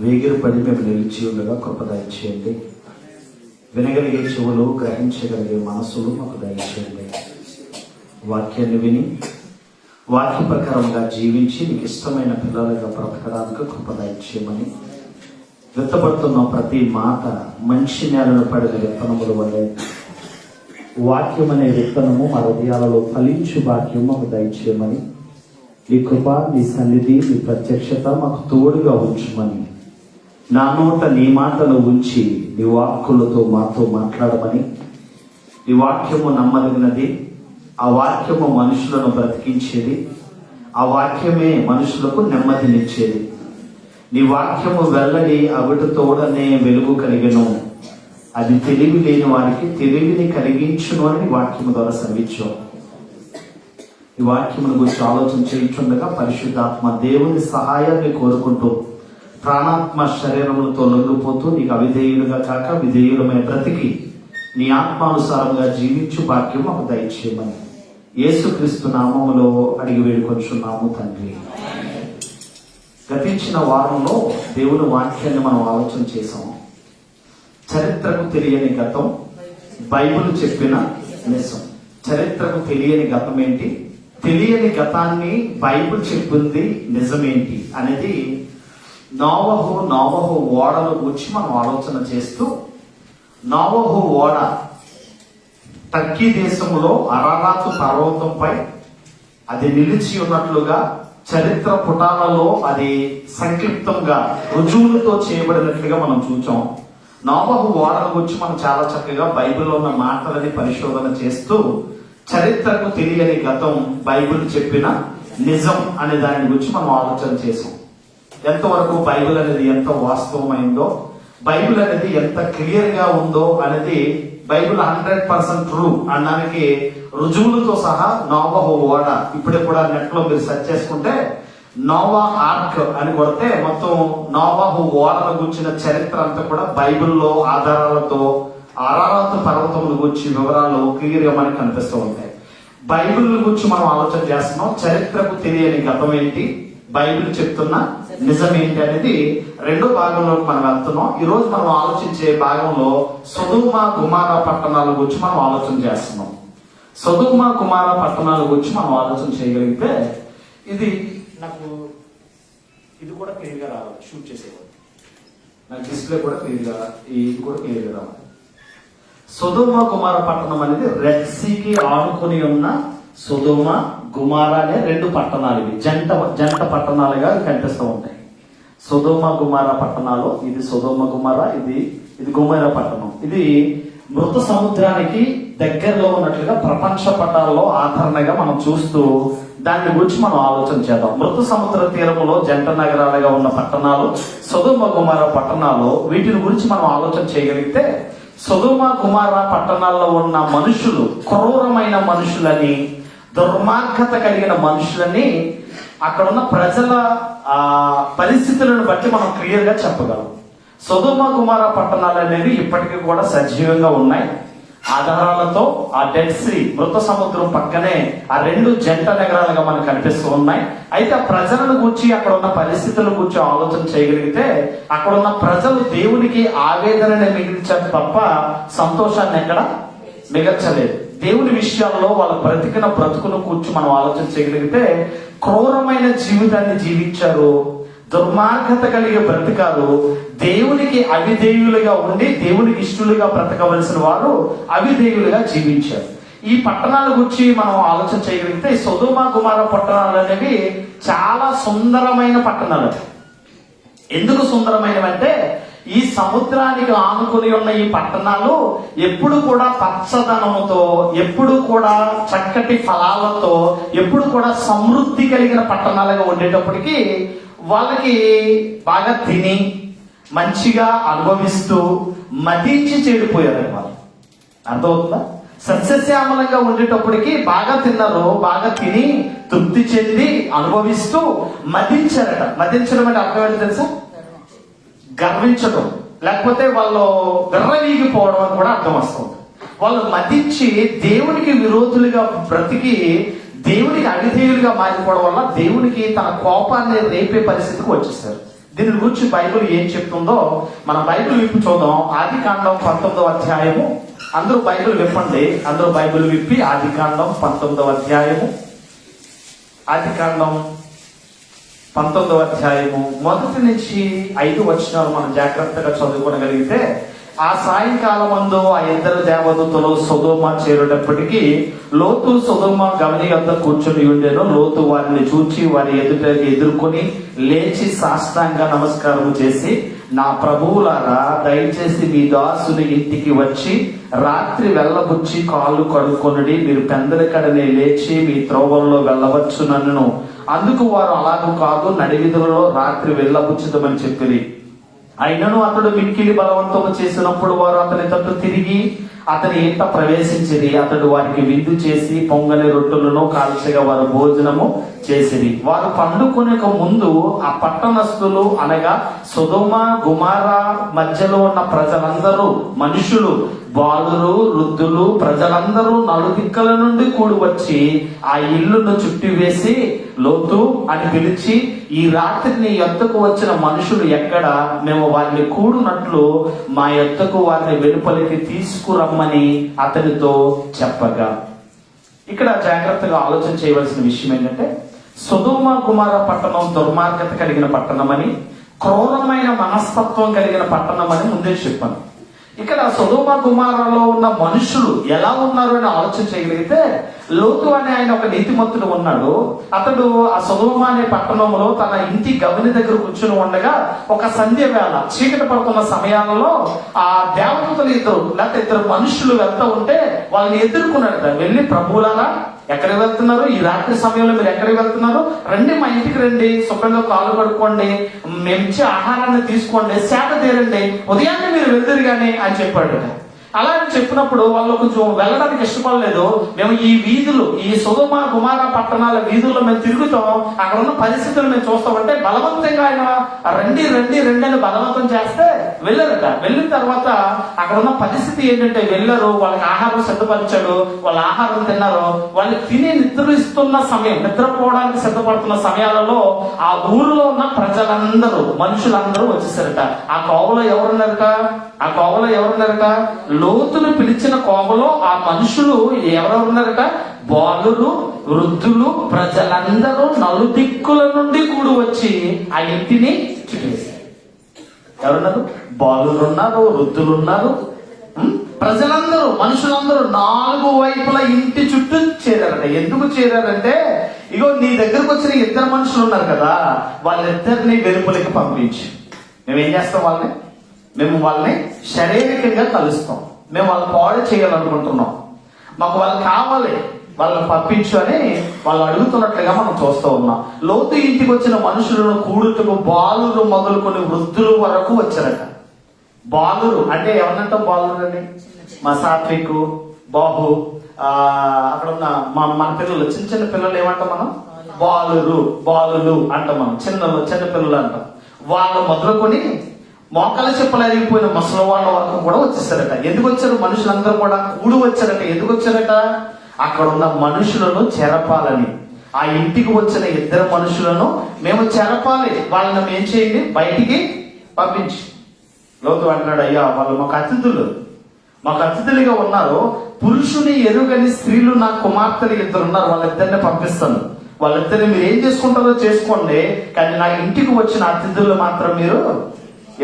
వేగిరపడి మేము నిలిచి ఉండగా కృప దయచేయండి. వినగలిగే చెవులు, గ్రహించగలిగే మనసులు మాకు దయచేయండి. వాక్యాన్ని విని వాక్య ప్రకారంగా జీవించి నీకు ఇష్టమైన పిల్లలుగా బ్రతకడానికి కృప దయచేయమని, విత్తబడుతున్న ప్రతి మాట మంచి నేలను పడిన విత్తనముల వల్లే వాక్యం అనే విత్తనము మా హృదయాలలో ఫలించు వాక్యం మాకు దయచేయమని, నీ కృప, నీ సన్నిధి, నీ ప్రత్యక్షత మాకు తోడుగా ఉంచమని, నా నోట నీ మాటలు ఉంచి నీ వాక్కులతో మాతో మాట్లాడమని. నీ వాక్యము నమ్మదగినది, ఆ వాక్యము మనుషులను బ్రతికించేది, ఆ వాక్యమే మనుషులకు నెమ్మదినిచ్చేది. నీ వాక్యము వెల్లడి అవిటితోడనే వెలుగు కలిగను, అది తెలివి లేని వారికి తెలివిని కలిగించును అని వాక్యము ద్వారా సెలవిచ్చాం. ఈ వాక్యమును గురించి ఆలోచన చేయించుండగా పరిశుద్ధాత్మ దేవుని సహాయాన్ని కోరుకుంటూ ప్రాణాత్మ శరీరములతో లొంగిపోతూ నీకు అవిధేయులుగా కాక విధేయులమైన బ్రతికి నీ ఆత్మానుసారంగా జీవించు భాగ్యం మాకు దయచేయమని యేసుక్రీస్తు నామములో అడిగి వేడుకొంచున్నాము తండ్రి. గతించిన వారంలో దేవుని వాక్యాన్ని మనం ఆలోచన చేసాము. చరిత్రకు తెలియని గతం, బైబిల్ చెప్పిన నిజం. చరిత్రకు తెలియని గతం ఏంటి, తెలియని గతాన్ని బైబిల్ చెప్పింది నిజమేంటి అనేది నోవహు ఓడల గురించి మనం ఆలోచన చేస్తూ, నోవహు ఓడ టర్కీ దేశంలో అరారాతు పర్వతంపై అది నిలిచి ఉన్నట్లుగా చరిత్ర పుటాలలో అది సంక్షిప్తంగా రుజువులతో చేయబడినట్లుగా మనం చూచాం. నోవహు ఓడల గురించి మనం చాలా చక్కగా బైబిల్లో ఉన్న మాటలని పరిశోధన చేస్తూ చరిత్రకు తెలియని గతం, బైబిల్ చెప్పిన నిజం అనే దాని గురించి మనం ఆలోచన చేసాం. ఎంతవరకు బైబిల్ అనేది ఎంత వాస్తవమైందో, బైబిల్ అనేది ఎంత క్లియర్ గా ఉందో అనేది బైబిల్ 100% ట్రూ అనడానికి రుజువులతో సహా నోవహు ఓడ. ఇప్పుడే కూడా నెట్ లో మీరు సెర్చ్ చేసుకుంటే నోవా ఆర్క్ అని కొడితే మొత్తం నోవహు ఓడల గురించిన చరిత్ర అంతా కూడా బైబిల్లో ఆధారాలతో అరారాతు పర్వతముల గురించి వివరాలు క్లియర్ గా మనకు కనిపిస్తూ ఉంటాయి. బైబిల్ గురించి మనం ఆలోచన చేస్తున్నాం. చరిత్రకు తెలియని గతం ఏంటి, బైబిల్ చెప్తున్న నిజం ఏంటి అనేది రెండో భాగంలోకి మనం వెళ్తున్నాం. ఈ రోజు మనం ఆలోచించే భాగంలో సొదొమ గుమొర్రా పట్టణాల గురించి మనం ఆలోచన చేస్తున్నాం. సొదొమ గుమొర్రా పట్టణాల గురించి మనం ఆలోచన చేయగలిగితే ఇది కూడా క్లియర్ గా రావాలి. షూట్ చేసేవాడు నాకు డిస్ప్లే కూడా క్లియర్ గా, ఇది కూడా క్లియర్ గా రావాలి. సొదొమ గుమొర్రా పట్టణం అనేది రెడ్ సీకి ఆనుకొని ఉన్న సొదొమ గుమొర్రా అనే రెండు పట్టణాలు. ఇవి జంట పట్టణాలుగా కనిపిస్తూ ఉంటాయి. సొదొమ గుమొర్రా పట్టణాలు, ఇది సొదొమ గుమొర్రా, ఇది గుమొర్రా పట్టణం. ఇది మృత సముద్రానికి దగ్గరలో ఉన్నట్లుగా ప్రపంచ పటాల్లో ఆదరణగా మనం చూస్తూ దాని గురించి మనం ఆలోచన చేద్దాం. మృత సముద్ర తీరములో జంట నగరాలుగా ఉన్న పట్టణాలు సొదొమ గుమొర్రా పట్టణాలు. వీటిని గురించి మనం ఆలోచన చేయగలిగితే సొదొమ గుమొర్రా పట్టణాల్లో ఉన్న మనుషులు క్రూరమైన మనుషులని, దుర్మార్గత కలిగిన మనుషులని, అక్కడ ఉన్న ప్రజల పరిస్థితులను బట్టి మనం క్లియర్ గా చెప్పగలం. సొదొమ గుమొర్రా పట్టణాలు అనేవి ఇప్పటికీ కూడా సజీవంగా ఉన్నాయి. ఆధారాలతో ఆ డెడ్ సీ, మృత సముద్రం పక్కనే ఆ రెండు జంట నగరాలుగా మనకు కనిపిస్తూ ఉన్నాయి. అయితే ఆ ప్రజలను గురించి, అక్కడ ఉన్న పరిస్థితుల గురించి ఆలోచన చేయగలిగితే అక్కడ ఉన్న ప్రజలు దేవునికి ఆవేదనని మిగిల్చారు తప్ప సంతోషాన్ని ఎక్కడ మిగల్చలేదు. దేవుని విషయాల్లో వాళ్ళ బ్రతికిన బ్రతుకును కూర్చి మనం ఆలోచన చేయగలిగితే క్రూరమైన జీవితాన్ని జీవించారు, దుర్మార్గత కలిగే బ్రతికారు. దేవునికి అవిధేయులుగా ఉండి దేవునికి ఇష్టలుగా బ్రతకవలసిన వారు అవిధేయులుగా జీవించారు. ఈ పట్టణాల గురించి మనం ఆలోచన చేయగలిగితే సొదొమ గుమొర్రా పట్టణాలు అనేవి చాలా సుందరమైన పట్టణాలు. ఎందుకు సుందరమైనవంటే ఈ సముద్రానికి ఆనుకుని ఉన్న ఈ పట్టణాలు ఎప్పుడు కూడా పచ్చదనముతో, ఎప్పుడు కూడా చక్కటి ఫలాలతో, ఎప్పుడు కూడా సమృద్ధి కలిగిన పట్టణాలుగా ఉండేటప్పటికీ వాళ్ళకి బాగా తిని మంచిగా అనుభవిస్తూ మదించి చెడిపోయారు. వాళ్ళు అర్థమవుతుందా? సస్యశ్యామలంగా ఉండేటప్పటికి బాగా తిన్నారు, బాగా తిని తృప్తి చెంది అనుభవిస్తూ మదించారట. మదించడం అంటే అర్థం ఏంటి తెలుసా? గర్వించడం, లేకపోతే వాళ్ళు విర్రవీగిపోవడం అని కూడా అర్థం వస్తుంది. వాళ్ళు మదించి దేవునికి విరోధులుగా బ్రతికి దేవునికి అవిధేయులుగా మారిపోవడం వల్ల దేవునికి తన కోపాన్ని రేపే పరిస్థితికి వచ్చేసారు. దీని గురించి బైబిల్ ఏం చెప్తుందో మన బైబిల్ విప్పి చూద్దాం. ఆదికాండం 19వ అధ్యాయము. అందరూ బైబిల్ విప్పండి. అందరూ బైబిల్ విప్పి ఆదికాండం 19వ అధ్యాయము. ఆదికాండం 19వ అధ్యాయము 1 నుంచి 5 వచనాలు మనం జాగ్రత్తగా చదువుకోగలిగితే, ఆ సాయంకాలం మందు ఆ ఇద్దరు దేవదూతలు సొదొమ చేరేటప్పటికీ లోతు సొదొమ గవని వద్ద కూర్చొని ఉండెను. లోతు వారిని చూచి వారి ఎదుర్కొని లేచి సాష్టాంగ నమస్కారం చేసి, నా ప్రభువులారా, దయచేసి మీ దాసుని ఇంటికి వచ్చి రాత్రి వెళ్ళబుచ్చి కాళ్ళు కడుక్కొనుడి. మీరు పెందలకడనే లేచి మీ త్రోవల్లో వెళ్ళవచ్చునను. అందుకు వారు అలాగూ కాదు, నడివిధులలో రాత్రి వెళ్ళబుచ్చుదామని చెప్పిరి. అయినను అతడు మిక్కిలి బలవంతము చేసినప్పుడు వారు అతని తట్టు తిరిగి అతని ఇంట ప్రవేశించిరి. అతడు వారికి విందు చేసి పొంగలి రొట్టెలను కాల్చగా వారు భోజనము చేసిరి. వారు పండుకొనక ముందు ఆ పట్టణస్థులు అనగా సొదొమ గుమారా మధ్యలో ఉన్న ప్రజలందరూ, మనుషులు, బాలురు, వృద్ధులు, ప్రజలందరూ నలుదిక్కల నుండి కూడి వచ్చి ఆ ఇల్లును చుట్టివేసి లోతు అని పిలిచి, ఈ రాత్రి నీ యొద్దకు వచ్చిన మనుషులు ఎక్కడ? మేము వారిని కూడునట్లు మా యొద్దకు వారిని వెలుపలికి తీసుకురమ్మని అతనితో చెప్పగా. ఇక్కడ జాగ్రత్తగా ఆలోచన చేయవలసిన విషయం ఏంటంటే, సొదొమ గుమారా పట్టణం దుర్మార్గత కలిగిన పట్టణమని, క్రూరమైన మనస్తత్వం కలిగిన పట్టణమని ముందే చెప్పాను. ఇక్కడ సొదొమ గుమారాలో ఉన్న మనుషులు ఎలా ఉన్నారు అని ఆలోచన చేయగలిగితే, లోతు అనే ఆయన ఒక నీతిమంతుడు ఉన్నాడు. అతడు ఆ సొదొమ అనే పట్టణంలో తన ఇంటి గవిని దగ్గర కూర్చుని ఉండగా ఒక సంధ్య వేళ చీకటి పడుతున్న సమయాలలో ఆ దేవదూతలు ఇద్దరు మనుషులు వెళ్తూ ఉంటే వాళ్ళని ఎదుర్కొన్నాడు. వెళ్ళి, ప్రభువులారా, ఎక్కడికి వెళ్తున్నారు? ఈ రాత్రి సమయంలో మీరు ఎక్కడికి వెళ్తున్నారు? రండి, మా ఇంటికి రండి, శుభ్రంగా కాళ్ళు కడుక్కోండి, మేము ఇచ్చే ఆహారాన్ని తీసుకోండి, సేట తీరండి, ఉదయాన్నే మీరు వెళ్తారు కానీ అని చెప్పాడు. అలా అని చెప్పినప్పుడు వాళ్ళు కొంచెం వెళ్ళడానికి ఇష్టపడలేదు. మేము ఈ వీధులు, ఈ సొదొమ గుమారా పట్టణాల వీధుల్లో మేము తిరుగుతాం, అక్కడ ఉన్న పరిస్థితులు మేము చూస్తామంటే బలవంతంగా ఆయన రండి రండి రండి అని బలవంతం చేస్తే వెళ్ళారట. వెళ్ళిన తర్వాత అక్కడ ఉన్న పరిస్థితి ఏంటంటే, వెళ్ళారు, వాళ్ళకి ఆహారం సిద్ధపరిచాడు, వాళ్ళ ఆహారం తిన్నారు. వాళ్ళు తిని నిద్రిస్తున్న సమయం, నిద్రపోవడానికి సిద్ధపడుతున్న సమయాలలో ఆ ఊరిలో ఉన్న ప్రజలందరూ, మనుషులందరూ వచ్చేసారట. ఆ కోవలో ఎవరున్నారట? లోతును పిలిచిన కోవలో ఆ మనుషులు ఎవరెవరున్నారట? బాలురు, వృద్ధులు, ప్రజలందరూ నలుదిక్కుల నుండి కూడి వచ్చి ఆ ఇంటిని చుట్టేశారు. ఎవరున్నారు? బాలురు ఉన్నారు, వృద్ధులు ఉన్నారు, ప్రజలందరూ, మనుషులందరూ 4 వైపుల ఇంటి చుట్టూ చేరారట. ఎందుకు చేరారంటే, ఇగో నీ దగ్గరకు వచ్చిన 2 మనుషులు ఉన్నారు కదా, వాళ్ళిద్దరిని వెలుపలికి పంపించి మేమేం చేస్తాం? మేము వాళ్ళని శారీరకంగా కలుస్తాం, మేము వాళ్ళని పాడు చేయాలనుకుంటున్నాం, మాకు వాళ్ళు కావాలి, వాళ్ళని పంపించు అని వాళ్ళు అడుగుతున్నట్లుగా మనం చూస్తూ ఉన్నాం. లోతు ఇంటికి వచ్చిన మనుషులను కూడుటకు బాలురు మొదలుకొని వృద్ధుల వరకు వచ్చారట. బాలురు అంటే ఎవరినంటాం? బాలురు అని మా సాత్విక్, బాహు, అక్కడ ఉన్న మన పిల్లలు, చిన్న చిన్న పిల్లలు ఏమంటాం మనం? బాలులు అంటాం మనం. చిన్న పిల్లలు అంటాం. వాళ్ళు మొదలుకొని మోకాల చెప్పులు అరిగిపోయిన ముసలి వాళ్ళ వరకు కూడా వచ్చేసారట. ఎందుకు వచ్చారు? మనుషులందరూ కూడా కూడి వచ్చారట. ఎందుకు వచ్చారట? అక్కడ ఉన్న మనుషులను చెరపాలని. ఆ ఇంటికి వచ్చిన 2 మనుషులను మేము చెరపాలి, వాళ్ళని ఏం చేయండి? బయటికి పంపించి. లోతు అంటున్నాడు, అయ్యా, వాళ్ళు మాకు అతిథులుగా ఉన్నారు. పురుషుని ఎరుగని స్త్రీలు నా కుమార్తెలు 2 ఉన్నారు, వాళ్ళిద్దరిని పంపిస్తాను. వాళ్ళిద్దరిని మీరు ఏం చేసుకుంటారో చేసుకోండి, కానీ నా ఇంటికి వచ్చిన అతిథులు మాత్రం మీరు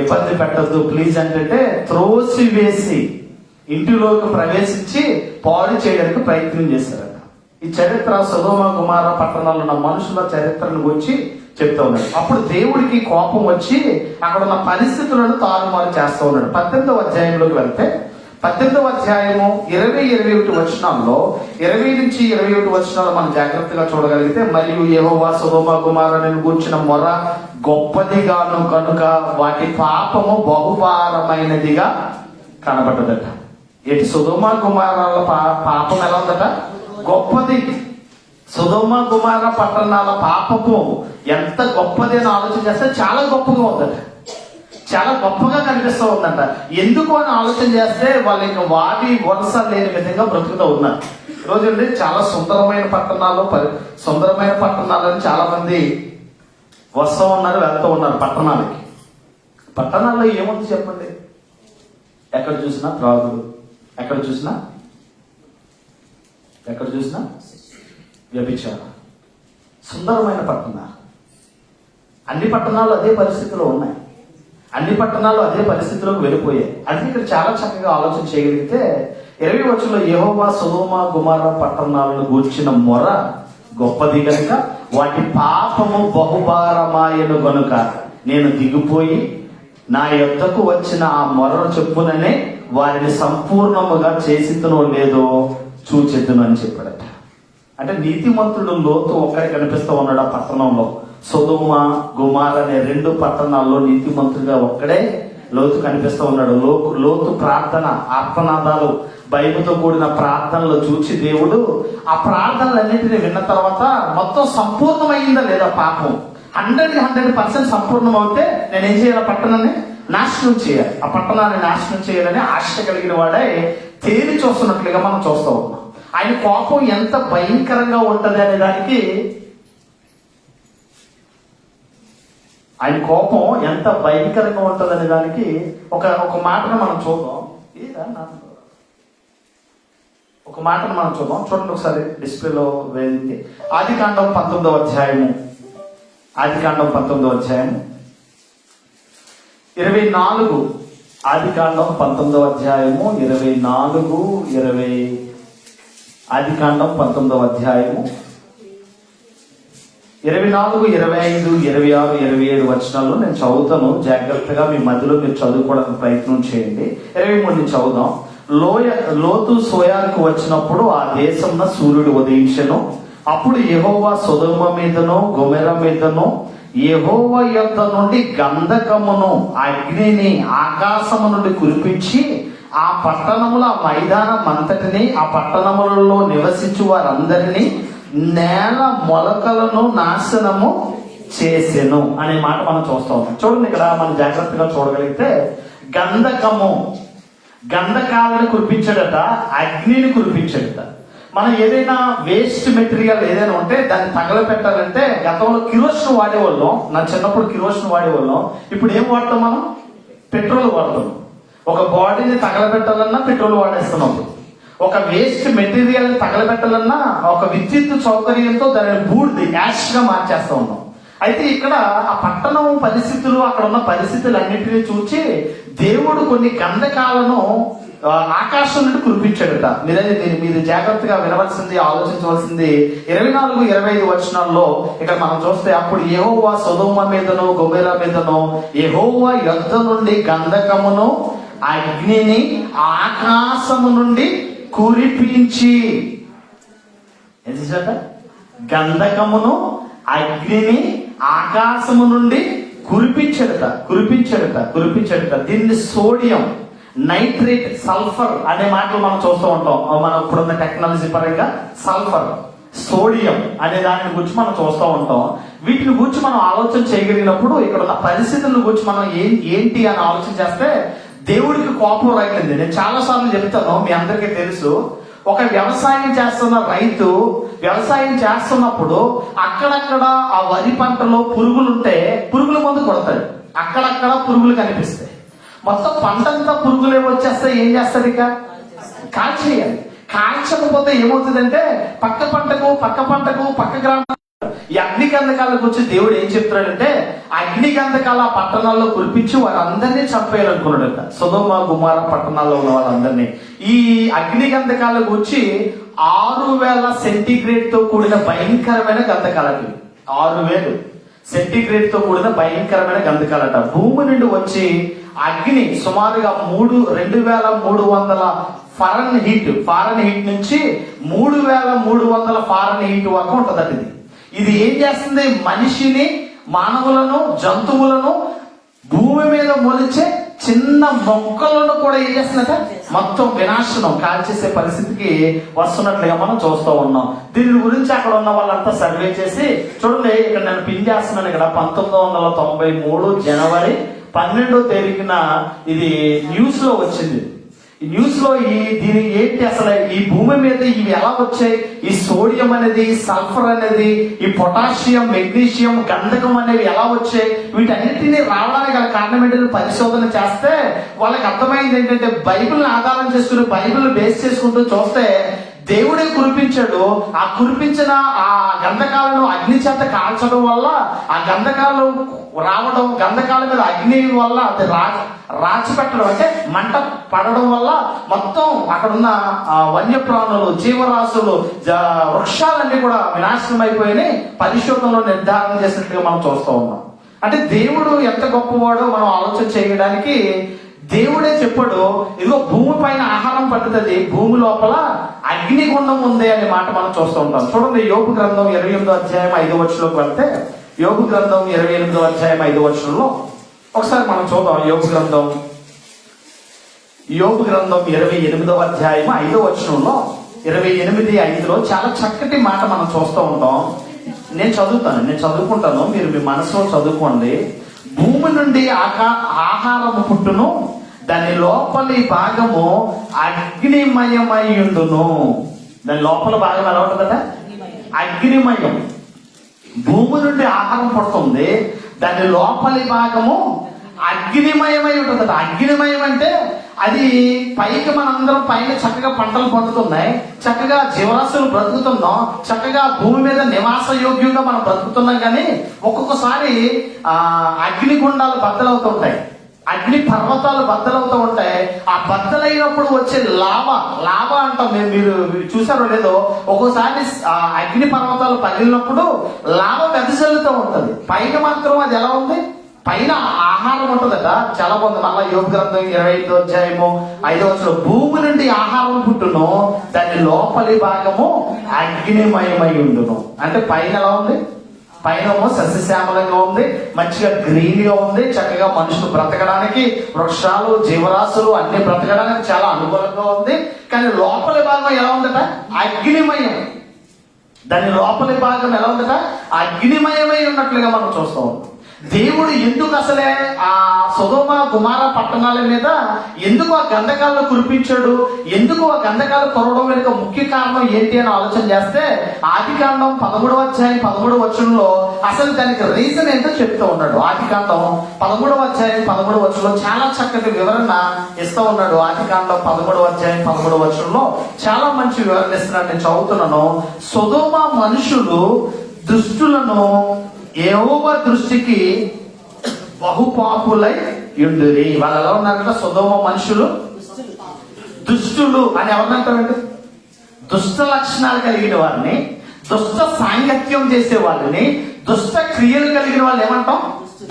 ఇబ్బంది పెట్టద్దు ప్లీజ్ అంటే త్రోసివేసి ఇంటిలోకి ప్రవేశించి పాడు చేయడానికి ప్రయత్నం చేశారట. ఈ చరిత్ర సొదొమ గుమారా పట్టణాల్లో ఉన్న మనుషుల చరిత్రను గురించి చెప్తా ఉన్నాడు. అప్పుడు దేవుడికి కోపం వచ్చి అక్కడ ఉన్న పరిస్థితులను తారుమారు చేస్తూ ఉన్నాడు. 18వ అధ్యాయంలోకి వెళ్తే 18వ అధ్యాయము 20-21 వచనాల్లో 20 నుంచి 21 వచనాలు మనం జాగ్రత్తగా చూడగలిగితే, మరియు యెహోవా సొదొమ గుమారాను గూర్చిన మొర గొప్పదిగాను కనుక వాటి పాపము బహుభారమైనదిగా కనబడ్డదట. ఎటు సొదొమ గుమారాల పాపం ఎలా ఉందట? గొప్పది. సొదొమ గుమారా పట్టణాల పాపము ఎంత గొప్పది అని ఆలోచన చేస్తే చాలా గొప్పగా ఉందట, చాలా గొప్పగా కనిపిస్తూ ఉందంట. ఎందుకు అని ఆలోచన చేస్తే వాళ్ళు ఇంకా వాడి వరుస లేని విధంగా బ్రతుకుతూ ఉన్నారు. ఈరోజు అండి చాలా సుందరమైన పట్టణాలని చాలా మంది వస్తూ ఉన్నారు, వెళ్తూ ఉన్నారు పట్టణాలకి. పట్టణాల్లో ఏముంది చెప్పండి? ఎక్కడ చూసినా త్రాగుడు, ఎక్కడ చూసినా వ్యభిచారం. సుందరమైన పట్టణాలు. అన్ని పట్టణాలు అదే పరిస్థితిలో ఉన్నాయి, అన్ని పట్టణాలు అదే పరిస్థితిలోకి వెళ్ళిపోయాయి. అందుకే ఇక్కడ చాలా చక్కగా ఆలోచన చేయగలిగితే 20వ వచనంలో యెహోవా సొదొమ గొమొర్రా పట్టణాలను గూర్చిన మొర గొప్పది కనుక వాటి పాపము బహుభారమాయను గనుక నేను దిగిపోయి నా యొద్దకు వచ్చిన ఆ మొరను చెప్పుననే వారిని సంపూర్ణముగా చేసినో లేదో చూచెద్దును అని చెప్పాడట. అంటే నీతిమంతుడు లోతు ఒక్కడే కనిపిస్తూ ఉన్నాడు ఆ పట్టణంలో. సొదొమ గొమొర్రా అనే 2 పట్టణాల్లో నీతిమంతుడిగా ఒక్కడే లోతు కనిపిస్తూ ఉన్నాడు. లోతు ప్రార్థన, ఆర్తనాదాలు, భయముతో కూడిన ప్రార్థనలు చూచి దేవుడు ఆ ప్రార్థనలన్నింటినీ విన్న తర్వాత మొత్తం సంపూర్ణమైందా లేదా పాపం 100% సంపూర్ణం అవుతే నేనేం చేయాలి? పట్టణాన్ని నాశనం చేయాలి, ఆ పట్టణాన్ని నాశనం చేయాలని ఆశ కలిగిన వాడే తేలి చూస్తున్నట్లుగా మనం చూస్తూ ఉన్నాం. ఆయన కోపం ఎంత భయంకరంగా ఉంటది అనే దానికి, ఆయన కోపం ఎంత భయంకరంగా ఉంటది అనే దానికి ఒక మాటను మనం చూద్దాం. చూడండి ఒకసారి డిస్ప్లేలో వేయింది. ఆదికాండం 19వ అధ్యాయము 24. ఆదికాండం 19వ అధ్యాయము 24-20. ఆదికాండం 19వ అధ్యాయము 24, 25, 26, 27 వచనాల్లో నేను చదువుతాను. జాగ్రత్తగా మీ మధ్యలో మీరు చదువుకోవడానికి ప్రయత్నం చేయండి. 23 నుంచి చదువుదాం. లోతు సోయారుకు వచ్చినప్పుడు ఆ దేశంలో సూర్యుడు ఉదయించెను. అప్పుడు యెహోవా సొదొమ మీదను గొమొర్రా మీదను యెహోవా యొద్ద నుండి గంధకమును అగ్నిని ఆకాశము నుండి కురిపించి ఆ పట్టణముల మైదానం అంతటిని, ఆ పట్టణములలో నివసించు వారందరినీ నేల మొలకలను నాశనము చేసెను అనే మాట మనం చూస్తూ ఉన్నాం. చూడండి, ఇక్కడ మనం జాగ్రత్తగా చూడగలిగితే గంధకాలను కురిపించాడట, అగ్నిని కురిపించాడట. మనం ఏదైనా వేస్ట్ మెటీరియల్ ఏదైనా ఉంటే దాన్ని తగలపెట్టాలంటే గతంలో కిరోసిన్ వాడేవాళ్ళం. నా చిన్నప్పుడు కిరోసిన్ వాడేవాళ్ళం. ఇప్పుడు ఏం వాడతాం? మనం పెట్రోల్ వాడతాం. ఒక బాడీని తగలబెట్టాలన్నా పెట్రోల్ వాడేస్తున్నాం. ఒక వేస్ట్ మెటీరియల్ తగలబెట్టాలన్నా ఒక విద్యుత్ సౌకర్యంతో దానిని బూడిద యాష్ గా మార్చేస్తా ఉన్నాం. అయితే ఇక్కడ ఆ పట్టణం పరిస్థితులు, అక్కడ ఉన్న పరిస్థితులన్నింటినీ చూచి దేవుడు కొన్ని గంధకాలను ఆకాశం నుండి కురిపించాడట. మీరు జాగ్రత్తగా వినవలసింది, ఆలోచించవలసింది 24, 25 వచనాల్లో ఇక్కడ మనం చూస్తే, అప్పుడు యెహోవా సొదొమ మీదను గొమొర్రా మీదను యెహోవా యొద్ద నుండి గంధకమును అగ్నిని ఆకాశము నుండి కురిపించి, గంధకమును అగ్నిని ఆకాశము నుండి కురిపించాడట. దీన్ని సోడియం నైట్రేట్, సల్ఫర్ అనే మాటలు మనం చూస్తూ ఉంటాం. మనం ఇప్పుడున్న టెక్నాలజీ పరంగా సల్ఫర్, సోడియం అనే దాని గురించి మనం చూస్తూ ఉంటాం. వీటిని గురించి మనం ఆలోచన చేయగలిగినప్పుడు ఇక్కడ ఉన్న పరిస్థితుల గురించి మనం ఏంటి అని ఆలోచన చేస్తే దేవుడికి కోపం రాగలింది. నేను చాలా సార్లు చెప్తాను, మీ అందరికీ తెలుసు. ఒక వ్యవసాయం చేస్తున్న రైతు వ్యవసాయం చేస్తున్నప్పుడు అక్కడక్కడ ఆ వరి పంటలో పురుగులుంటే పురుగుల మందు కొడతాడు. అక్కడక్కడ పురుగులు కనిపిస్తాయి. మొత్తం పంటంతా పురుగులు వచ్చేస్తాయి. ఏం చేస్తారు? ఇక కాల్చేయాలి. కాల్చకపోతే ఏమవుతుందంటే పక్క పంటకు పక్క గ్రామం ఈ అగ్ని గంధకాలకు వచ్చి దేవుడు ఏం చెప్తున్నాడంటే, అగ్ని గంధకాల పట్టణాల్లో కురిపించి వారందరినీ చంపేయాలనుకున్నాడట. సొదొమ గొమొర్రా పట్టణాల్లో ఉన్న వాళ్ళందరినీ ఈ అగ్ని గంధకాలకు వచ్చి 6000 సెంటీగ్రేడ్ తో కూడిన భయంకరమైన గంధకాలకి, 6000 సెంటీగ్రేడ్ తో కూడిన భయంకరమైన గంధకాలట. భూమి నుండి వచ్చి అగ్ని సుమారుగా 2300 ఫారెన్హీట్ నుంచి 3300 ఫారెన్హీట్ వరకు ఉంటదట. ఇది ఏం చేస్తుంది? మనిషిని, మానవులను, జంతువులను, భూమి మీద మొలిచే చిన్న మొక్కలను కూడా ఏం చేస్తుందట? మొత్తం వినాశనం, కాల్చేసే పరిస్థితికి వస్తున్నట్లుగా మనం చూస్తూ ఉన్నాం. దీని గురించి అక్కడ ఉన్న వాళ్ళంతా సర్వే చేసి, చూడండి ఇక్కడ నేను పిన్ చేస్తున్నాను. ఇక్కడ 1993 జనవరి 12వ తేదీన ఇది న్యూస్ లో వచ్చింది. న్యూస్ లో దీని ఏంటి అసలు, ఈ భూమి మీద ఇవి ఎలా వచ్చాయి, ఈ సోడియం అనేది, సల్ఫర్ అనేది, ఈ పొటాషియం, మెగ్నీషియం, గంధకం అనేవి ఎలా వచ్చాయి, వీటన్నిటిని రావడానికి గల కారణం ఏంటంటే పరిశోధన చేస్తే వాళ్ళకి అర్థమైంది ఏంటంటే, బైబిల్ని ఆధారం చేసుకుని బైబిల్ బేస్ చేసుకుంటూ చూస్తే దేవుడే కురిపించాడు. ఆ కురిపించిన ఆ గంధకాలను అగ్ని చేత కాల్చడం వల్ల ఆ గంధకాలు రావడం, గంధకాల మీద అగ్ని వల్ల అది రాచి పెట్టడం అంటే మంట పడడం వల్ల మొత్తం అక్కడున్న వన్యప్రాణులు, జీవరాశులు, వృక్షాలన్నీ కూడా వినాశనం అయిపోయినాయి పరిశోధనలో నిర్ధారణ చేసినట్టుగా మనం చూస్తూ ఉన్నాం. అంటే దేవుడు ఎంత గొప్పవాడో మనం ఆలోచన చేయడానికి దేవుడే చెప్పాడు, ఇదిగో భూమి పైన ఆహారం పడుతుంది, భూమి లోపల అగ్నిగుండం ఉంది అనే మాట మనం చూస్తూ ఉంటాం. చూడండి, యోబు గ్రంథం 28వ అధ్యాయం 5వ వచనంలోకి వెళ్తే, యోబు గ్రంథం 28వ అధ్యాయం 5వ వచనంలో ఒకసారి మనం చూద్దాం. యోబు గ్రంథం 28వ అధ్యాయం 5వ వచనంలో 28:5లో చాలా చక్కటి మాట మనం చూస్తూ ఉంటాం. నేను చదువుకుంటాను, మీరు మీ మనసులో చదువుకోండి. భూమి నుండి ఆహారము పుట్టును, దాని లోపలి భాగము అగ్నిమయమయ్యుండును. దాని లోపల భాగం ఎలా ఉంటుందట? అగ్నిమయం. భూమి నుండి ఆహారం పుడుతుంది, దాని లోపలి భాగము అగ్నిమయమై ఉంటుందట. అగ్నిమయం అంటే అది పైకి మనందరం పైన చక్కగా పంటలు పండుతున్నాయి, చక్కగా జీవరాశులు బ్రతుకుతున్నాం, చక్కగా భూమి మీద నివాస యోగ్యంగా మనం బ్రతుకుతున్నాం. కానీ ఒక్కొక్కసారి అగ్నిగుండాలు బద్దలవుతుంటాయి, అగ్ని పర్వతాలు బద్దలవుతూ ఉంటాయి. ఆ బద్దలైనప్పుడు వచ్చే లావా అంటాం. మీరు చూసారో లేదో, ఒక్కోసారి అగ్ని పర్వతాలు పగిలినప్పుడు లావ వెదజల్లుతూ ఉంటుంది. పైన మాత్రం అది ఎలా ఉంది, పైన ఆహారం ఉంటుందట. చాలా బాగుంది. మళ్ళా యోబు గ్రంథం 25వ అధ్యాయము 5వ వచనం, భూమి నుండి ఆహారం పుట్టును, దాని లోపలి భాగము అగ్నిమయమై ఉండును. అంటే పైన ఎలా ఉంది, పైన సస్యశ్యామలంగా ఉంది, మంచిగా గ్రీన్ గా ఉంది, చక్కగా మనుషులు బ్రతకడానికి, వృక్షాలు, జీవరాశులు అన్ని బ్రతకడానికి చాలా అనుకూలంగా ఉంది. కానీ లోపలి భాగం ఎలా ఉందట? అగ్నిమయం. దాని లోపలి భాగం ఎలా ఉందట? అగ్నిమయమై ఉన్నట్లుగా మనం చూస్తూ ఉన్నాం. దేవుడు ఎందుకు అసలే ఆ సొదొమ గుమొర్రా పట్టణాల మీద ఎందుకు ఆ గంధకాలను కురిపించాడు, ఎందుకు ఆ గంధకాలు కురవడం వెనుక ముఖ్య కారణం ఏంటి అని ఆలోచన చేస్తే, ఆదికాండం 13వ అధ్యాయం 13వ వచనంలో అసలు దానికి రీజన్ ఏంటో చెప్తూ ఉన్నాడు. ఆదికాండం 13వ అధ్యాయం 13వ వచనంలో చాలా చక్కటి వివరణ ఇస్తూ ఉన్నాడు. ఆదికాండం 13వ అధ్యాయం 13వ వచనంలో చాలా మంచి వివరణ ఇస్తున్నాడు. నేను చదువుతున్నాను. సొదొమ మనుషులు దుష్టులను యెహోవా దృష్టికి బహుపాపులై యుండిరి. వాళ్ళు ఎలా ఉన్నారంటే, సొదొమ మనుషులు దుష్టులు అని ఎవరినంటారంటే, దుష్ట లక్షణాలు కలిగిన వారిని, దుష్ట సాంగత్యం చేసే వాళ్ళని, దుష్ట క్రియలు కలిగిన వాళ్ళు ఏమంటాం?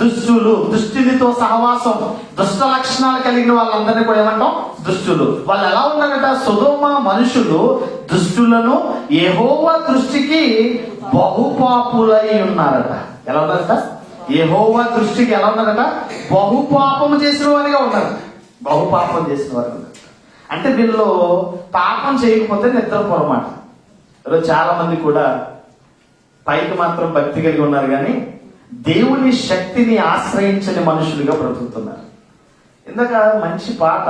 దుష్టులు. దుష్టునితో సహవాసం, దుష్ట లక్షణాలు కలిగిన వాళ్ళందరినీ కూడా ఏమంటాం? దుష్టులు. వాళ్ళు ఎలా ఉన్నారట? సొదొమ మనుషులు దుష్టులను యెహోవా దృష్టికి బహుపాపులై ఉన్నారట. ఎలా ఉన్నారట? యెహోవా దృష్టికి ఎలా ఉన్నారట? బహుపాపము చేసిన వారిగా ఉన్నారు. బహుపాపం చేసిన వారు అంటే వీళ్ళు పాపం చేయకపోతే నిద్రపోరమాట. చాలా మంది కూడా పైకి మాత్రం భక్తి కలిగి ఉన్నారు, కానీ దేవుని శక్తిని ఆశ్రయించని మనుషులుగా బ్రతుకుతున్నారు. ఇందాక మంచి పాట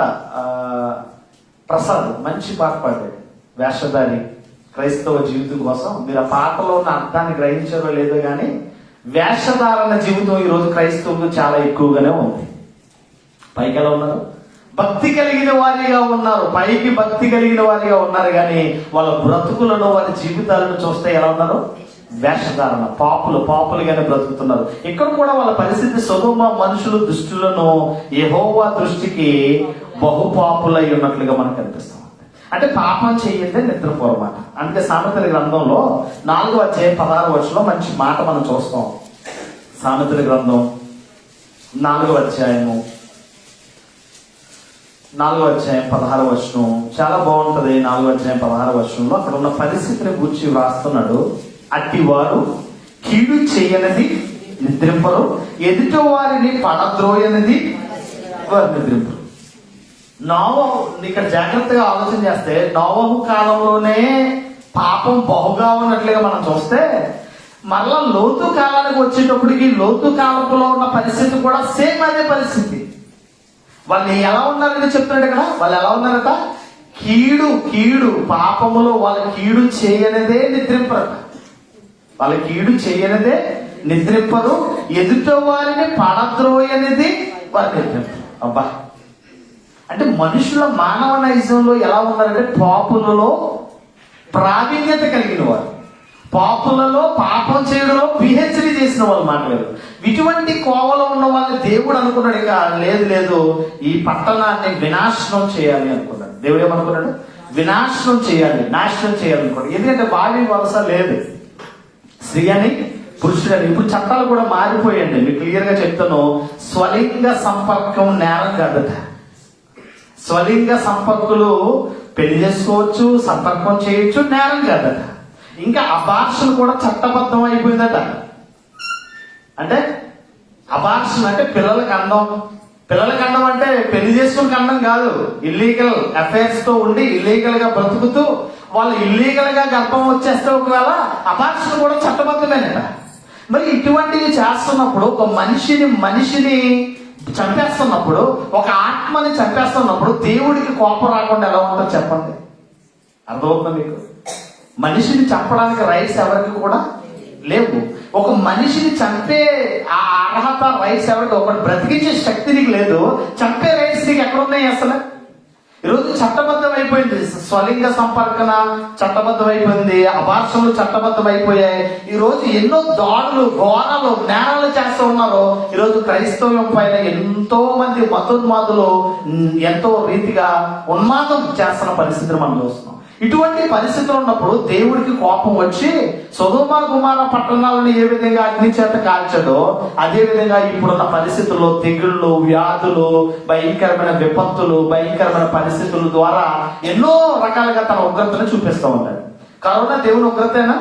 ప్రసాద్ మంచి పాట పాడాడు, వేషధారి క్రైస్తవ జీవితం కోసం. మీరు ఆ పాటలో ఉన్న అర్థాన్ని గ్రహించారో లేదో కానీ, వేషధారణ జీవితం ఈరోజు క్రైస్తవులు చాలా ఎక్కువగానే ఉంది. పైకి ఎలా ఉన్నారు? భక్తి కలిగిన వారిగా ఉన్నారు, పైకి భక్తి కలిగిన వారిగా ఉన్నారు, కానీ వాళ్ళ బ్రతుకులను, వారి జీవితాలను చూస్తే ఎలా ఉన్నారు? వేషధారణ, పాపులుగానే బ్రతుకుతున్నారు. ఇక్కడ కూడా వాళ్ళ పరిస్థితి సొదొమ మనుషులు దుష్టులను యెహోవా దృష్టికి బహుపాపులై ఉన్నట్లుగా మనకు కనిపిస్తాం. అంటే పాపం చెయ్యంటే నిద్రపోరమాట. అంటే సామెతల గ్రంథంలో 4వ అధ్యాయం 16వ వచనంలో మంచి మాట మనం చూస్తాం. సామెతల గ్రంథం 4వ అధ్యాయం 16వ వచనం చాలా బాగుంటది. 4వ అధ్యాయం 16వ వచనంలో అక్కడ ఉన్న పరిస్థితిని గురించి వ్రాస్తున్నాడు. అట్టివారు కీడు చేయనది నిద్రింపరు, ఎదుట వారిని పడద్రోయనది వారు నిద్రింపరు. ఇక్కడ జాగ్రత్తగా ఆలోచన చేస్తే, నోవహు కాలంలోనే పాపం బహుగా ఉన్నట్లుగా మనం చూస్తే, మరలా లోతు కాలానికి వచ్చేటప్పటికి లోతు కాలంలో ఉన్న పరిస్థితి కూడా సేమ్ అదే పరిస్థితి. వాళ్ళు ఎలా ఉన్నారని చెప్తున్నాడు ఇక్కడ. వాళ్ళు ఎలా ఉన్నారట? కీడు పాపములో వాళ్ళ కీడు చేయనిదే నిద్రింపరట. వాళ్ళ కీడు చేయనిదే నిద్రింపరు, ఎదుట వారిని పడద్రోయనిది వారి నిద్రింపరు. అబ్బా, అంటే మనుషుల మానవ నైజంలో ఎలా ఉన్నారంటే పాపులలో ప్రావీణ్యత కలిగిన వారు, పాపులలో పాపం చేయడంలో పిహెచ్డి చేసిన వాళ్ళు మాట్లాడారు. ఇటువంటి కోవలో ఉన్న వాళ్ళు దేవుడు అనుకున్నాడు, ఇక లేదు ఈ పట్టణాన్ని వినాశనం చేయాలి అనుకున్నాడు. దేవుడు ఏమనుకున్నాడు? వినాశనం చేయాలి, నాశనం చేయాలనుకున్నాడు. ఎందుకంటే భావి వలస లేదు, స్త్రీ అని పురుషుడని. ఇప్పుడు చట్టాలు కూడా మారిపోయండి. మీకు క్లియర్ గా చెప్తాను. స్వలింగ సంపర్కం నేరం కాదట. స్వలింగ సంపర్కులు పెళ్లి చేసుకోవచ్చు, సంపర్కం చేయొచ్చు, నేరం కాదట. ఇంకా అబార్షన్ కూడా చట్టబద్ధం అయిపోయిందట. అంటే అబార్షన్ అంటే పిల్లలకి అండం అంటే పెళ్లి చేసుకుని అండం కాదు. ఇల్లీగల్ అఫైర్స్ తో ఉండి ఇల్లీగల్ గా బ్రతుకుతూ వాళ్ళు ఇల్లీగల్ గా గర్భం వచ్చేస్తే ఒకవేళ అబార్షన్ కూడా చట్టబద్ధమేనట. మరి ఇటువంటివి చేస్తున్నప్పుడు ఒక మనిషిని చంపేస్తున్నప్పుడు, ఒక ఆత్మని చంపేస్తున్నప్పుడు దేవుడికి కోపం రాకుండా ఎలా ఉంటుందో చెప్పండి. అర్థమవుతుందా మీకు? మనిషిని చంపడానికి రైట్స్ ఎవరికి కూడా లేవు. ఒక మనిషిని చంపే ఆ అర్హత రైట్స్ ఎవరికి, ఒకటి బ్రతికించే శక్తి నీకు లేదు. చంపే రైట్స్ నీకు ఎక్కడున్నాయి అసలు? ఈరోజు చట్టబద్ధం అయిపోయింది. స్వలింగ సంపర్కన చట్టబద్ధం అయిపోయింది, అబార్షన్లు చట్టబద్ధం అయిపోయాయి. ఈరోజు ఎన్నో దాడులు, ఘోరాలు, నేరాలు చేస్తూ ఉన్నారు. ఈరోజు క్రైస్తవం పైన ఎంతో మంది మతోన్మాదులు ఎంతో రీతిగా ఉన్మాదం చేస్తున్న పరిస్థితిని మనం చూస్తున్నాం. ఇటువంటి పరిస్థితులు ఉన్నప్పుడు దేవుడికి కోపం వచ్చి సొదొమ గొమొర్రా పట్టణాలను ఏ విధంగా అగ్ని చేత కాల్చడో అదే విధంగా ఇప్పుడున్న పరిస్థితుల్లో తెగుళ్ళు, వ్యాధులు, భయంకరమైన విపత్తులు, భయంకరమైన పరిస్థితుల ద్వారా ఎన్నో రకాలుగా తన ఉగ్రతను చూపిస్తూ ఉంటాడు. కరోనా దేవుని ఉగ్రతేనా?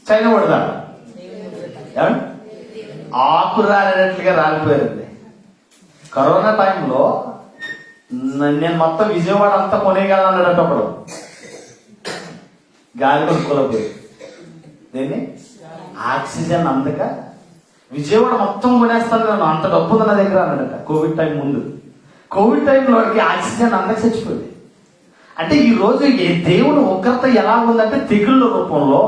చైనా పడదా? ఆకు రాలినట్లుగా రాలిపోయింది. కరోనా టైంలో నేను మొత్తం విజయవాడ అంతా కొనేయగలన్నాడట ఒకడు. గాలి కొనుక్కోలేకపోయి దేన్ని ఆక్సిజన్ అందక విజయవాడ మొత్తం కొనేస్తాను నేను, అంత డబ్బు ఉంది నా దగ్గర అన్నాడట. కోవిడ్ టైం ముందు, కోవిడ్ టైంలో ఆక్సిజన్ అందక చచ్చిపోయింది. అంటే ఈ రోజు దేవుని ఉగ్రత ఎలా ఉందంటే తెగుళ్ళ రూపంలో,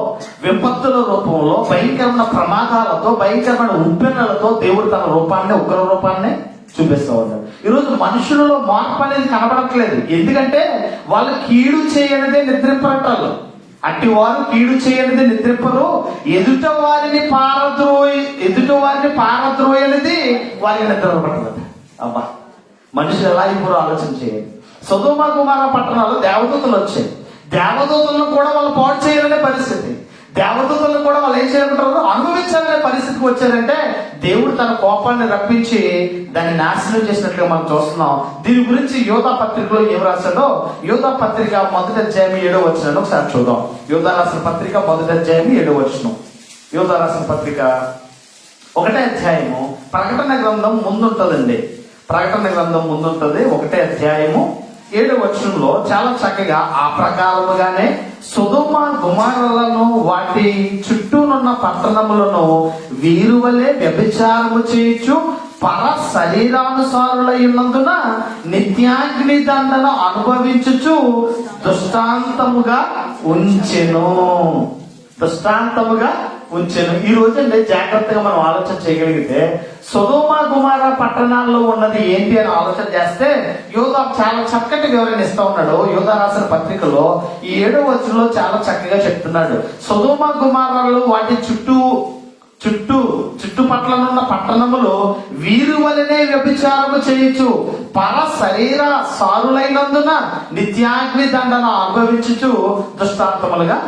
విపత్తుల రూపంలో, భయంకరమైన ప్రమాదాలతో, భయంకరమైన ఉప్పెన్నలతో దేవుడు తన రూపాన్ని, ఉగ్ర రూపాన్ని చూపిస్తూ ఉన్నాడు. ఈరోజు మనుషులలో మార్పు అనేది కనబడట్లేదు. ఎందుకంటే వాళ్ళు కీడు చేయనిదే నిద్రింపరటాలు. అట్టి వారు కీడు చేయనిది నిద్రింపరు, ఎదుట వారిని పారద్రోయనిది వారికి నిద్రపడుతుంది. అబ్బా, మనుషులు ఎలా ఇప్పుడు ఆలోచన చేయండి. సొదొమ గొమొర్రా పట్టణాలు దేవదూతలు వచ్చాయి. దేవదూతలను కూడా వాళ్ళు పాడు చేయాలనే పరిస్థితి. దేవదూతలను కూడా వాళ్ళు ఏం చేయకుంటారు, అనుభవించాలనే పరిస్థితికి వచ్చారంటే దేవుడు తన కోపాన్ని రప్పించి దాన్ని నాశనం చేసినట్లుగా మనం చూస్తున్నాం. దీని గురించి యోధా పత్రికలో ఏం రాశాడో, యోధా పత్రిక 1వ అధ్యాయం 7వ వచనం ఒకసారి చూద్దాం. యోధా రాసిన పత్రిక 1వ అధ్యాయం 7వ వచనం. యోధా రాసిన పత్రిక 1వ అధ్యాయము ప్రకటన గ్రంథం ముందుంటదండి. ప్రకటన గ్రంథం ముందుంటది 1వ అధ్యాయము 7వ వచనంలో చాలా చక్కగా ఆ ప్రకారముగానే సొదొమ గొమొర్రాలను వాటి చుట్టూనున్న పట్టణములను వీరు వలె వ్యభిచారము చేయొచ్చు పర శరీరానుసారులై ఉన్నందున నిత్యాగ్ని దండన అనుభవించుచు దృష్టాంతముగా ఉంచెను. ఈ రోజండి జాగ్రత్తగా మనం ఆలోచన చేయగలిగితే సొదొమ గొమొర్రా పట్టణాల్లో ఉన్నది ఏంటి అని ఆలోచన చేస్తే యోధా చాలా చక్కటి వివరణ ఇస్తూ ఉన్నాడు. యోధా రాసిన పత్రికలో ఈ 7వ వచనంలో చాలా చక్కగా చెప్తున్నాడు. సొదొమ గొమొర్రాలు వాటి చుట్టుపట్లనున్న పట్టణములు వీరు వలనే వ్యభిచారము చేయొచ్చు పర శరీర సారులైనందున నిత్యాగ్ని దండన అనుభవించుచు దృష్టాంతములుగా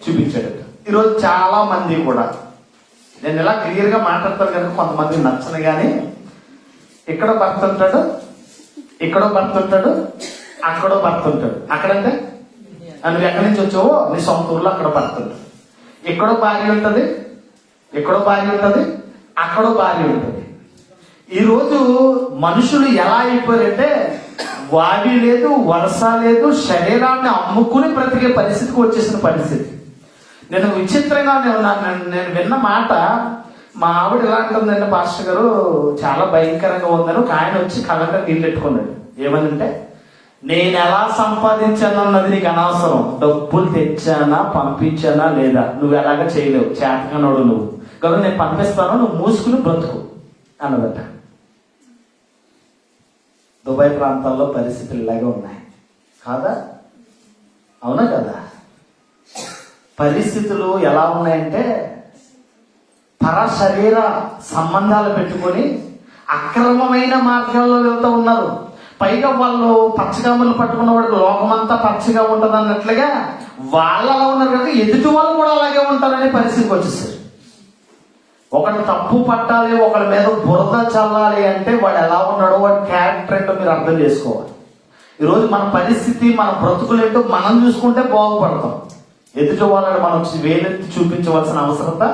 చూపించాడు. ఈరోజు చాలా మంది కూడా, నేను ఇలా క్లియర్ గా మాట్లాడతాను కనుక కొంతమంది నచ్చను, కానీ ఇక్కడో భర్త ఉంటాడు, అక్కడో భర్త ఉంటాడు. అక్కడంటే నువ్వు ఎక్కడి నుంచి వచ్చావో నీ సొంత ఊర్లో అక్కడ భర్త ఉంటాడు. ఎక్కడో భార్య ఉంటుంది, అక్కడో భార్య ఉంటుంది. ఈరోజు మనుషులు ఎలా అయిపోయారంటే వాడి లేదు, వరుస లేదు, శరీరాన్ని అమ్ముకుని బ్రతికే పరిస్థితికి వచ్చేసిన పరిస్థితి. నేను విచిత్రంగా నేను విన్న మాట, మా ఆవిడ ఎలా అంటుందంటే, పాస్టర్ గారు చాలా భయంకరంగా ఉందని ఒక ఆయన వచ్చి కళ్ళంగా నీళ్ళు పెట్టుకున్నాడు. ఏమనంటే, నేను ఎలా సంపాదించాను అన్నది నీకు అనవసరం, డబ్బులు తెచ్చానా పంపించానా లేదా నువ్వు ఎలాగా చేయలేవు, చేతకనోడు నువ్వు, కాబట్టి నేను పంపిస్తాను, నువ్వు మూసుకుని బ్రతుకు అన్నదట. దుబాయ్ ప్రాంతాల్లో పరిస్థితులు ఇలాగే ఉన్నాయి కాదా? అవునా కదా? పరిస్థితులు ఎలా ఉన్నాయంటే, పరశరీర సంబంధాలు పెట్టుకొని అక్రమమైన మార్గాల్లో వెళ్తూ ఉన్నారు. పైగా వాళ్ళు పచ్చగమ్మలు పట్టుకున్న వాడికి లోకమంతా పచ్చగా ఉంటుంది అన్నట్లుగా వాళ్ళు అలా ఉన్నారు కనుక ఎదుటి వాళ్ళు కూడా అలాగే ఉంటారనే పరిస్థితికి వచ్చేసారు. ఒకటి తప్పు పట్టాలి, ఒకరి మీద బురద చల్లాలి అంటే వాడు ఎలా ఉన్నాడో, వాడి క్యారెక్టర్ ఏంటో మీరు అర్థం చేసుకోవాలి. ఈరోజు మన పరిస్థితి, మన బ్రతుకులు ఏంటో మనం చూసుకుంటే బాగుపడతాం. ఎదుటి వాళ్ళని మనం వేలెత్తి చూపించవలసిన అవసరత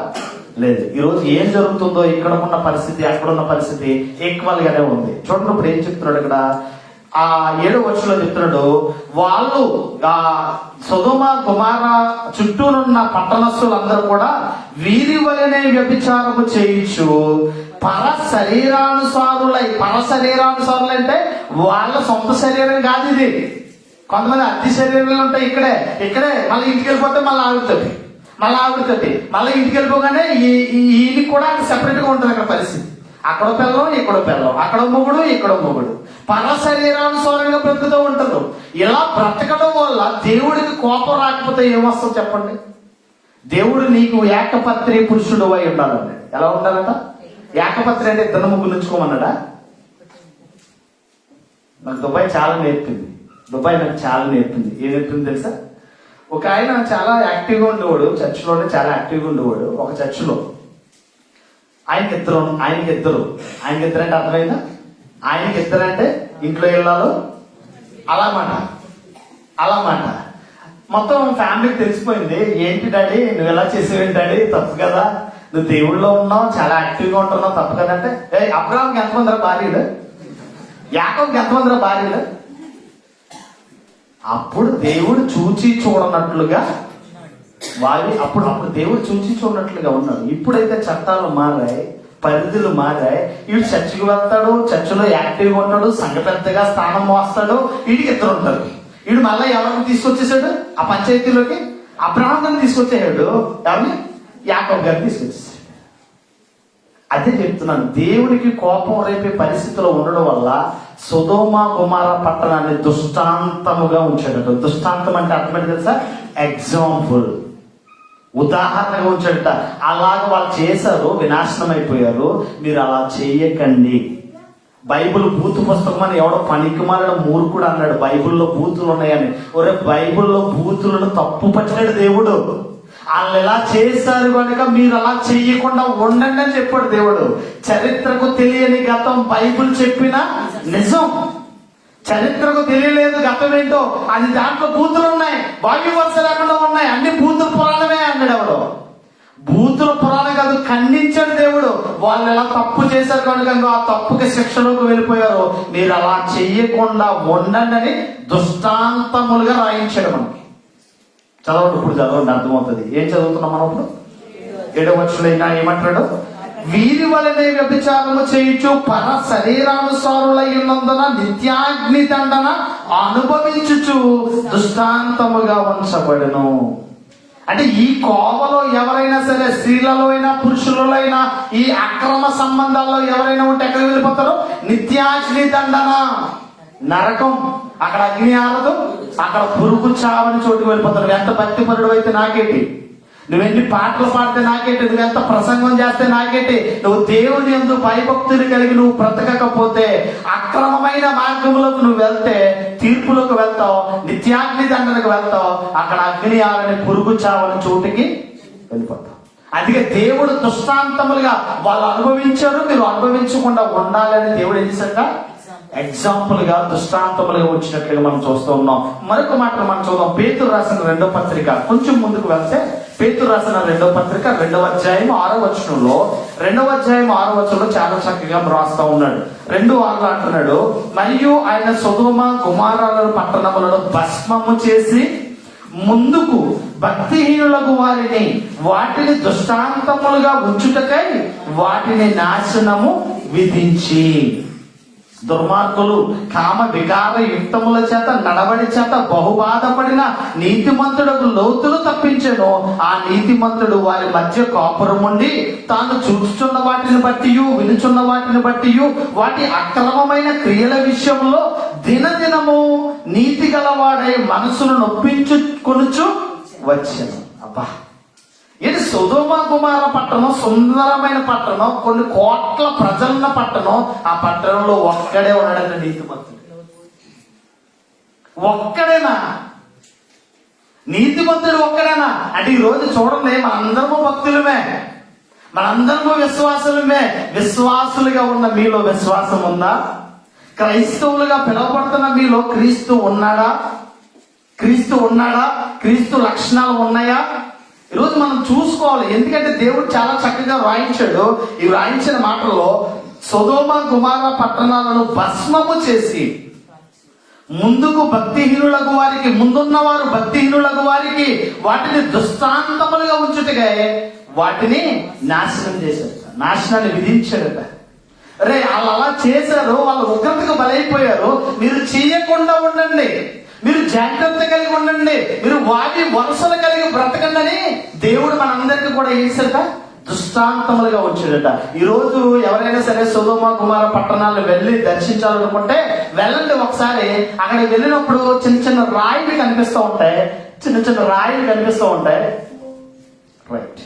లేదు. ఈరోజు ఏం జరుగుతుందో ఇక్కడ ఉన్న పరిస్థితి అక్కడున్న పరిస్థితి ఈక్వల్ గానే ఉంది. చూడండి ఇప్పుడు ఏం చెప్తున్నాడు ఇక్కడ, ఆ 7వ వచనంలో చెప్తున్నాడు, వాళ్ళు ఆ సొదొమ గొమొర్రా చుట్టూనున్న పట్టణస్థులందరూ కూడా వీరి వలనే వ్యభిచారము చేయించు పర శరీరానుసారులై అంటే వాళ్ళ సొంత శరీరం కాదు ఇది. కొంతమంది అతి శరీరాలు ఉంటాయి ఇక్కడే మళ్ళీ ఇంటికి వెళ్ళిపోతే మళ్ళీ ఆవిడతోటి మళ్ళీ ఇంటికి వెళ్ళిపోగానే ఈయన కూడా సెపరేట్ గా ఉంటుంది అక్కడ పరిస్థితి. అక్కడో పిల్లం ఇక్కడో పిల్లం, అక్కడో మొగుడు ఇక్కడో మొగుడు, పర శరీరానుసారంగా బ్రతుకుతూ ఉంటారు. ఇలా బ్రతకడం వల్ల దేవుడికి కోపం రాకపోతే ఏమొస్తుంది చెప్పండి? దేవుడు నీకు ఏకపత్రి పురుషుడు అయి ఉండాలండి. ఎలా ఉండాలంట? ఏకపత్రి అంటే ఇద్దరు ముగ్గురు నుంచుకోమన్నాడా? నాకు దుబాయ్ నాకు చాలా నేర్పింది. ఏం నేర్పింది తెలుసా? ఒక ఆయన చాలా యాక్టివ్గా ఉండేవాడు, చర్చిలోనే చాలా యాక్టివ్గా ఉండేవాడు. ఒక చర్చిలో ఆయనకి ఇద్దరు అంటే అర్థమైందా? ఆయనకి ఇద్దరంటే ఇంట్లో ఇళ్ళలో అలా మాట మొత్తం ఫ్యామిలీకి తెలిసిపోయింది. ఏంటి డాడీ నువ్వు ఎలా చేసేవేంటి డాడీ, తప్పు కదా, నువ్వు దేవుళ్ళలో ఉన్నావు, చాలా యాక్టివ్గా ఉంటున్నావు, తప్పు కదా అంటే, అబ్రాహాంకి ఎంతమందిరా భార్యలు, యాకోబుకి ఎంతమందిరా భార్యలు? అప్పుడు దేవుడు చూచి చూడనట్లుగా అప్పుడు దేవుడు చూచి చూడనట్లుగా ఉన్నాడు. ఇప్పుడైతే చట్టాలు మారాయి, పరిధులు మారాయి. వీడు చర్చికి వెళ్తాడు, చర్చిలో యాక్టివ్గా ఉంటాడు, సంఘ పెద్దగా స్థానం మోస్తాడు. వీడికి ఇద్దరు ఉంటారు. వీడు మళ్ళీ ఎవరిని తీసుకొచ్చేసాడు ఆ పంచాయతీలోకి? అబ్రాహాముని తీసుకొచ్చేసాడు. ఎవరిని? యాకోబు గారిని తీసుకొచ్చేసాడు. అదే చెప్తున్నాను, దేవుడికి కోపం రేపే పరిస్థితిలో ఉండడం వల్ల సొదొమ గొమొర్రా పట్టణాన్ని దృష్టాంతముగా ఉంచాడట. దృష్టాంతం అంటే అర్థమైంది తెలుసా? ఎగ్జాంపుల్, ఉదాహరణగా ఉంచాడట. అలాగ వాళ్ళు చేశారు, వినాశనం అయిపోయారు. మీరు అలా చేయకండి. బైబిల్ బూతు పుస్తకం అని ఎవడో పనికిమాలిన మూర్ఖుడు అన్నాడు. బైబిల్లో బూతులు ఉన్నాయని. బైబిల్లో బూతులను తప్పు పట్టినాడు దేవుడు. వాళ్ళు ఎలా చేశారు కనుక మీరు అలా చెయ్యకుండా ఉండండి అని చెప్పాడు దేవుడు. చరిత్రకు తెలియని గతం బైబిల్ చెప్పిన నిజం. చరిత్రకు తెలియలేదు గతం ఏంటో, అది దాంట్లో బూతులు ఉన్నాయి, వాక్య వరుస లేకుండా ఉన్నాయి, అన్ని బూతుల పురాణమే అన్నాడు ఎవడు. బూతుల పురాణం కాదు, ఖండించాడు దేవుడు. వాళ్ళు ఎలా తప్పు చేశారు కనుక ఆ తప్పుకి శిక్షలోకి వెళ్ళిపోయారు. మీరు అలా చెయ్యకుండా ఉండండి అని దృష్టాంతములుగా రాయించాడు మనకి. చదవండి, ఇప్పుడు చదవండి, అర్థమవుతుంది. ఏం చదువుతున్నాం మనం ఇప్పుడు? 7వ వచనంలో ఏమంటాడు? వీరి వలనే వ్యభిచారము చేయించు పర శరీరానుసారులై ఉన్నందున నిత్యాగ్ని దండన అనుభవించుచు దృష్టాంతముగా ఉంచబడును. అంటే ఈ కోవలో ఎవరైనా సరే, స్త్రీలలో అయినా పురుషులలో అయినా, ఈ అక్రమ సంబంధాల్లో ఎవరైనా ఉంటే ఎక్కడికి వెళ్ళిపోతారు? నిత్యాగ్ని దండన, నరకం. అక్కడ అగ్ని ఆరదు, అక్కడ పురుగు చావని చోటుకు వెళ్ళిపోతారు. ఎంత భక్తిపరుడు అయితే నాకేంటి, నువ్వెన్ని పాటలు పాడితే నాకేంటి, నువ్వెంత ప్రసంగం చేస్తే నాకేంటి, నువ్వు దేవుని యందు భయభక్తులు కలిగి నువ్వు బ్రతకకపోతే, అక్రమమైన మార్గంలోకి నువ్వు వెళ్తే తీర్పులోకి వెళ్తావు, నిత్యాగ్ని దండనకు వెళ్తావు. అక్కడ అగ్ని ఆరని పురుగు చావని చోటుకి వెళ్ళిపోతావు. అందుకే దేవుడు దృష్టాంతములుగా వాళ్ళు అనుభవించారు, మీరు అనుభవించకుండా ఉండాలని దేవుడు ఏం చేశాక ఎగ్జాంపుల్ గా దృష్టాంతములుగా వచ్చినట్లుగా మనం చూస్తూ ఉన్నాం. మరొక మాట మనం చూద్దాం. పేతురు రాసిన 2వ పత్రిక, కొంచెం ముందుకు వెళ్తే పేతురు రాసిన 2వ పత్రిక 2వ అధ్యాయం 6వ వచనంలో, 2వ అధ్యాయం 6వ వచనంలో చాలా చక్కగా రాస్తా ఉన్నాడు. 2:6 అంటున్నాడు, మరియు ఆయన సొదొమ గొమొర్రా పట్టణములను భస్మము చేసి ముందుకు భక్తిహీనులకు వారిని వాటిని దృష్టాంతములుగా ఉంచుటకై వాటిని నాశనము విధించి. దుర్మార్గులు కామ వికార యుక్తముల చేత నడవడి చేత బహుబాధపడిన నీతిమంతుడకు లోతులు తప్పించెను. ఆ నీతిమంతుడు వారి మధ్య కాపురముండి తాను చూచుచున్న వాటిని బట్టి వినుచున్న వాటిని బట్టి వాటి అక్రమమైన క్రియల విషయంలో దినదినము నీతి గలవాడై మనసును నొప్పించుకొనుచు వచ్చెను. అబ్బా, ఇది సొదొమ గుమొర్రా పట్టణం, సుందరమైన పట్టణం, కొన్ని కోట్ల ప్రజలున్న పట్టణం. ఆ పట్టణంలో ఒక్కడే ఉన్నాడంటే నీతిమంతుడు. ఒక్కడేనా? నీతిమంతుడు ఒక్కడేనా? అంటే ఈ రోజు చూడండి, మనందరము భక్తులమే, మనందరము విశ్వాసులమే. విశ్వాసులుగా ఉన్న మీలో విశ్వాసం ఉందా? క్రైస్తవులుగా పిలువబడుతున్న మీలో క్రీస్తు ఉన్నాడా? క్రీస్తు ఉన్నాడా? క్రీస్తు లక్షణాలు ఉన్నాయా? ఈరోజు మనం చూసుకోవాలి. ఎందుకంటే దేవుడు చాలా చక్కగా రాయించాడు. ఈ రాయించిన మాటల్లో సొదొమ గుమొర్రా పట్టణాలను భస్మము చేసి ముందుకు భక్తిహీనులకు వారికి, ముందున్నవారు భక్తిహీనులకు వారికి వాటిని దృష్టాంతములుగా ఉంచుటగా వాటిని నాశనం చేశారు, నాశనాన్ని విధించాడట. అరే, వాళ్ళు అలా చేశారు, వాళ్ళు ఉగ్రతకు బలైపోయారు. మీరు చేయకుండా ఉండండి, మీరు జాగ్రత్త కలిగి ఉండండి, మీరు వాటి వరుసలు కలిగి బ్రతకండి అని దేవుడు మనందరికీ కూడా వేసాడట, దృష్టాంతములుగా వచ్చాడట. ఈ రోజు ఎవరైనా సరే సొదొమ గుమొర్రా పట్టణాలను వెళ్ళి దర్శించాలనుకుంటే వెళ్ళండి ఒకసారి. అక్కడికి వెళ్ళినప్పుడు చిన్న చిన్న రాయిలు కనిపిస్తూ ఉంటాయి, చిన్న చిన్న రాయిలు కనిపిస్తూ ఉంటాయి. రైట్,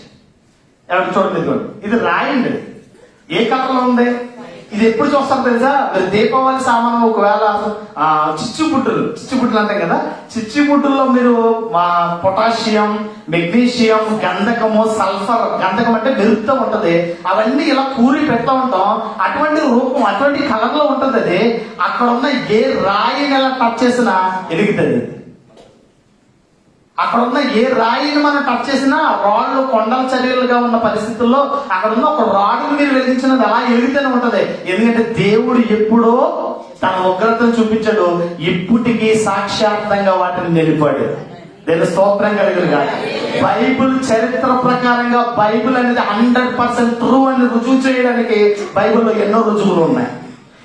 ఎవరు చూడండి, ఇదిగోండి, ఇది రాయి అండి. ఏ కలర్లో ఉంది? ఇది ఎప్పుడు చూస్తారు తెలుసా? మీరు దీపావళి సామాను ఒకవేళ చిచ్చుబుడ్డులు అంటాం కదా, చిచ్చుబుడ్డుల్లో మీరు పొటాషియం, మెగ్నీషియం, గంధకము, సల్ఫర్, గంధకం అంటే మెరుపుతూ ఉంటది, అవన్నీ ఇలా కూరి పెడతా ఉంటాం. అటువంటి రూపం, అటువంటి కలర్ లో ఉంటది అది. అక్కడ ఉన్న ఏ రాయిని ఎలా టచ్ చేసినా ఎలుగుతుంది. అక్కడ ఉన్న ఏ రాయిని మనం టచ్ చేసినా, రాళ్ళు కొండల చర్యలుగా ఉన్న పరిస్థితుల్లో అక్కడ ఉన్న ఒక రాడుని మీరు వెలిగించినది అలా ఎలుగుతూనే ఉంటది. ఎందుకంటే దేవుడు ఎప్పుడో తన ఉగ్రతను చూపించాడు, ఇప్పటికీ సాక్షాత్తంగా వాటిని నిలిపాడు. దేవుని స్తోత్రం కలుగును గాక. బైబిల్ చరిత్ర ప్రకారంగా బైబిల్ అనేది 100% ట్రూ అని రుజువు చేయడానికి బైబిల్లో ఎన్నో రుజువులు ఉన్నాయి.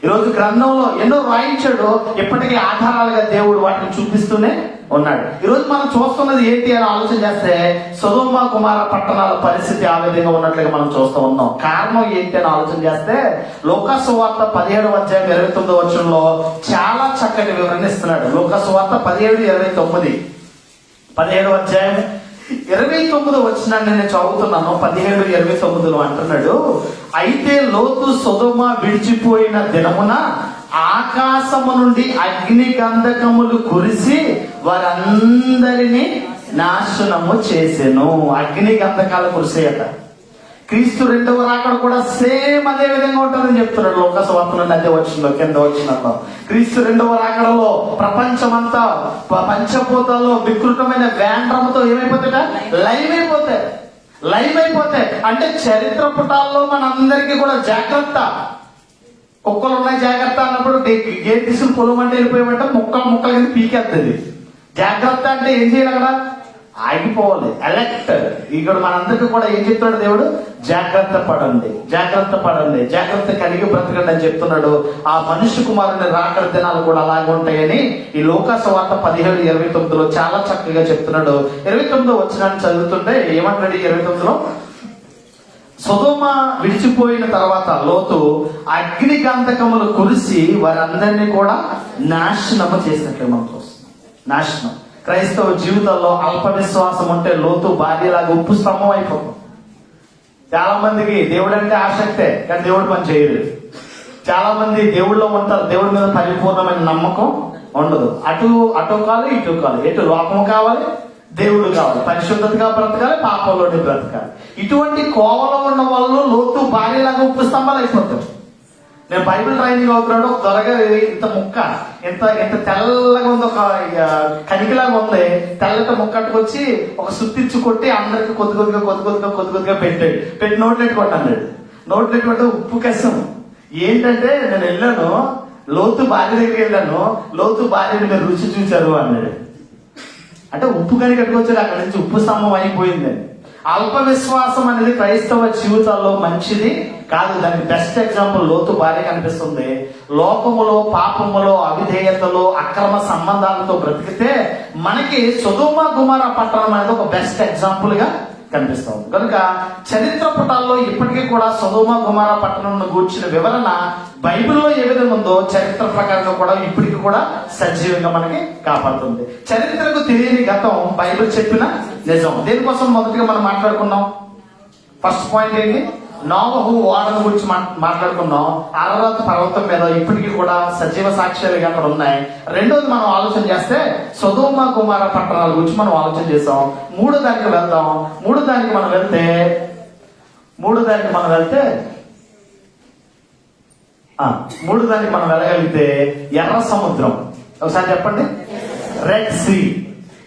ఈరోజు గ్రంథంలో ఎన్నో రాయించాడు, ఇప్పటికీ ఆధారాలుగా దేవుడు వాటిని చూపిస్తూనే ఉన్నాడు. ఈరోజు మనం చూస్తున్నది ఏంటి అని ఆలోచన చేస్తే సొదొమ గుమొర్రా పట్టణాల పరిస్థితి ఆ విధంగా ఉన్నట్లుగా మనం చూస్తూ ఉన్నాం. కారణం ఏంటి అని ఆలోచన చేస్తే లూకా సువార్త 17వ అధ్యాయం 29వ వచనంలో చాలా చక్కటి వివరణ ఇస్తున్నాడు. లూకా సువార్త 17:29, 17వ అధ్యాయం 29వ వచనాన్ని నేను చదువుతున్నాను. 17:29లో అంటున్నాడు, అయితే లోతు సొదొమ విడిచిపోయిన దినమున ఆకాశము నుండి అగ్ని గంధకములు కురిసి వారందరినీ నాశనము చేసెను. అగ్ని గంధకాలు కురిసేయట. క్రీస్తు రెండవ రాకడ కూడా సేమ్ అదే విధంగా ఉంటుందని చెప్తున్నాడు లూకా సువార్తలో. అదే వచ్చిన కింద వచ్చినప్పుడు క్రీస్తు రెండవ రాకడలో ప్రపంచమంతా పంచభూతాల్లో వికృతమైన వ్యాండ్రముతో ఏమైపోతాడ? లైవ్ అయిపోతాయి. అంటే చరిత్ర పుటాల్లో మనందరికీ కూడా జాగ్రత్త. కుక్కలు ఉన్నాయి జాగ్రత్త అన్నప్పుడు గేట్ తీసుకుని పొలం అంటే వెళ్ళిపోయామంటే ముక్కలు కింద పీకేస్తుంది. జాగ్రత్త అంటే ఏం చేయాలి? అక్కడ ఆగిపోవాలి, అలర్ట్. ఇక్కడ మనందరికీ కూడా ఏం చెప్తున్నాడు దేవుడు? జాగ్రత్త పడండి, జాగ్రత్త కలిగి బ్రతకండి అని చెప్తున్నాడు. ఆ మనుష్య కుమారుని రాకడ దినాలు కూడా అలాగే ఉంటాయని ఈ లూకా సువార్త 17:29లో చాలా చక్కగా చెప్తున్నాడు. 29వ వచనాన్ని చదువుతుంటే ఏమంటాడు? 29లో సొదొమ విడిచిపోయిన తర్వాత లోతు అగ్ని గంధకములు కురిసి వారందరినీ కూడా నాశనము చేసినట్లు మనం చూస్తున్నాం. నాశనం. క్రైస్తవ జీవితంలో అల్ప విశ్వాసం ఉంటే లోతు భార్యలాగా ఉప్పు స్తంభం అయిపోతాం. చాలా మందికి దేవుడు అంటే ఆసక్తే, కానీ దేవుడు పని చేయలేదు. చాలా మంది దేవుళ్ళో ఉంటారు, దేవుడి మీద పరిపూర్ణమైన నమ్మకం ఉండదు. అటు కాదు ఇటు కాదు, ఎటు లోకం కావాలి, దేవుడు కావాలి, పరిశుద్ధతగా బ్రతకాలి, పాపంలోనే బ్రతకాలి. ఇటువంటి కోవలో ఉన్న వాళ్ళు లోతు భార్యలాగా ఉప్పు స్తంభాలు అయిపోతారు. నేను బైబిల్ ట్రైనింగ్ అవుతున్నాడు, ఒక త్వరగా ఇంత ముక్క ఎంత తెల్లగా ఉంది, ఒక కనికిలాగా ఉంది, తెల్లటి ముక్కట్టుకొచ్చి ఒక సుత్తిచ్చి కొట్టి అందరికి కొద్దిగా పెట్టి నోట్లు ఎట్టుకోండి. నోట్లు ఎట్టుకుంటే ఉప్పు కష్టం. ఏంటంటే నేను వెళ్ళాను, లోతు భార్య దగ్గరికి వెళ్ళాను, లోతు భార్యని మీరు రుచి చూశారు అన్నాడు. అంటే ఉప్పు కని కట్టుకొచ్చాడు, అక్కడి నుంచి ఉప్పు స్తంభం అయిపోయిందని. అల్ప విశ్వాసం అనేది క్రైస్తవ జీవితాల్లో మంచిది కాదు. దానికి బెస్ట్ ఎగ్జాంపుల్ లోతు భార్య కనిపిస్తుంది. లోకములో, పాపములో, అవిధేయతలో, అక్రమ సంబంధాలతో బ్రతికితే మనకి సొదొమ గొమొర్రా పట్టణం అనేది ఒక బెస్ట్ ఎగ్జాంపుల్ గా కనిపిస్తాం. కనుక చరిత్ర పుటాల్లో ఇప్పటికీ కూడా సొదొమ గొమొర్రా పట్టణం గూర్చిన వివరణ బైబిల్లో ఏ విధంగా ఉందో చరిత్ర ప్రకారంగా కూడా ఇప్పటికి కూడా సజీవంగా మనకి కాపాడుతుంది. చరిత్రకు తెలియని గతం బైబిల్ చెప్పిన నిజం. దేనికోసం మొదటిగా మనం మాట్లాడుకున్నాం? ఫస్ట్ పాయింట్ ఏంటి? నోవహు ఓడల గురించి మాట్లాడుకున్నాం. అరరాత్ పర్వతం మీద ఇప్పటికీ కూడా సజీవ సాక్ష్యాలుగా అక్కడ ఉన్నాయి. రెండోది మనం ఆలోచన చేస్తే సొదొమ గొమొర్రా పట్టణాల గురించి మనం ఆలోచన చేసాం. మూడో దానికి మనం వెళ్ళగలిగితే ఎర్ర సముద్రం. ఒకసారి చెప్పండి, రెడ్ సీ.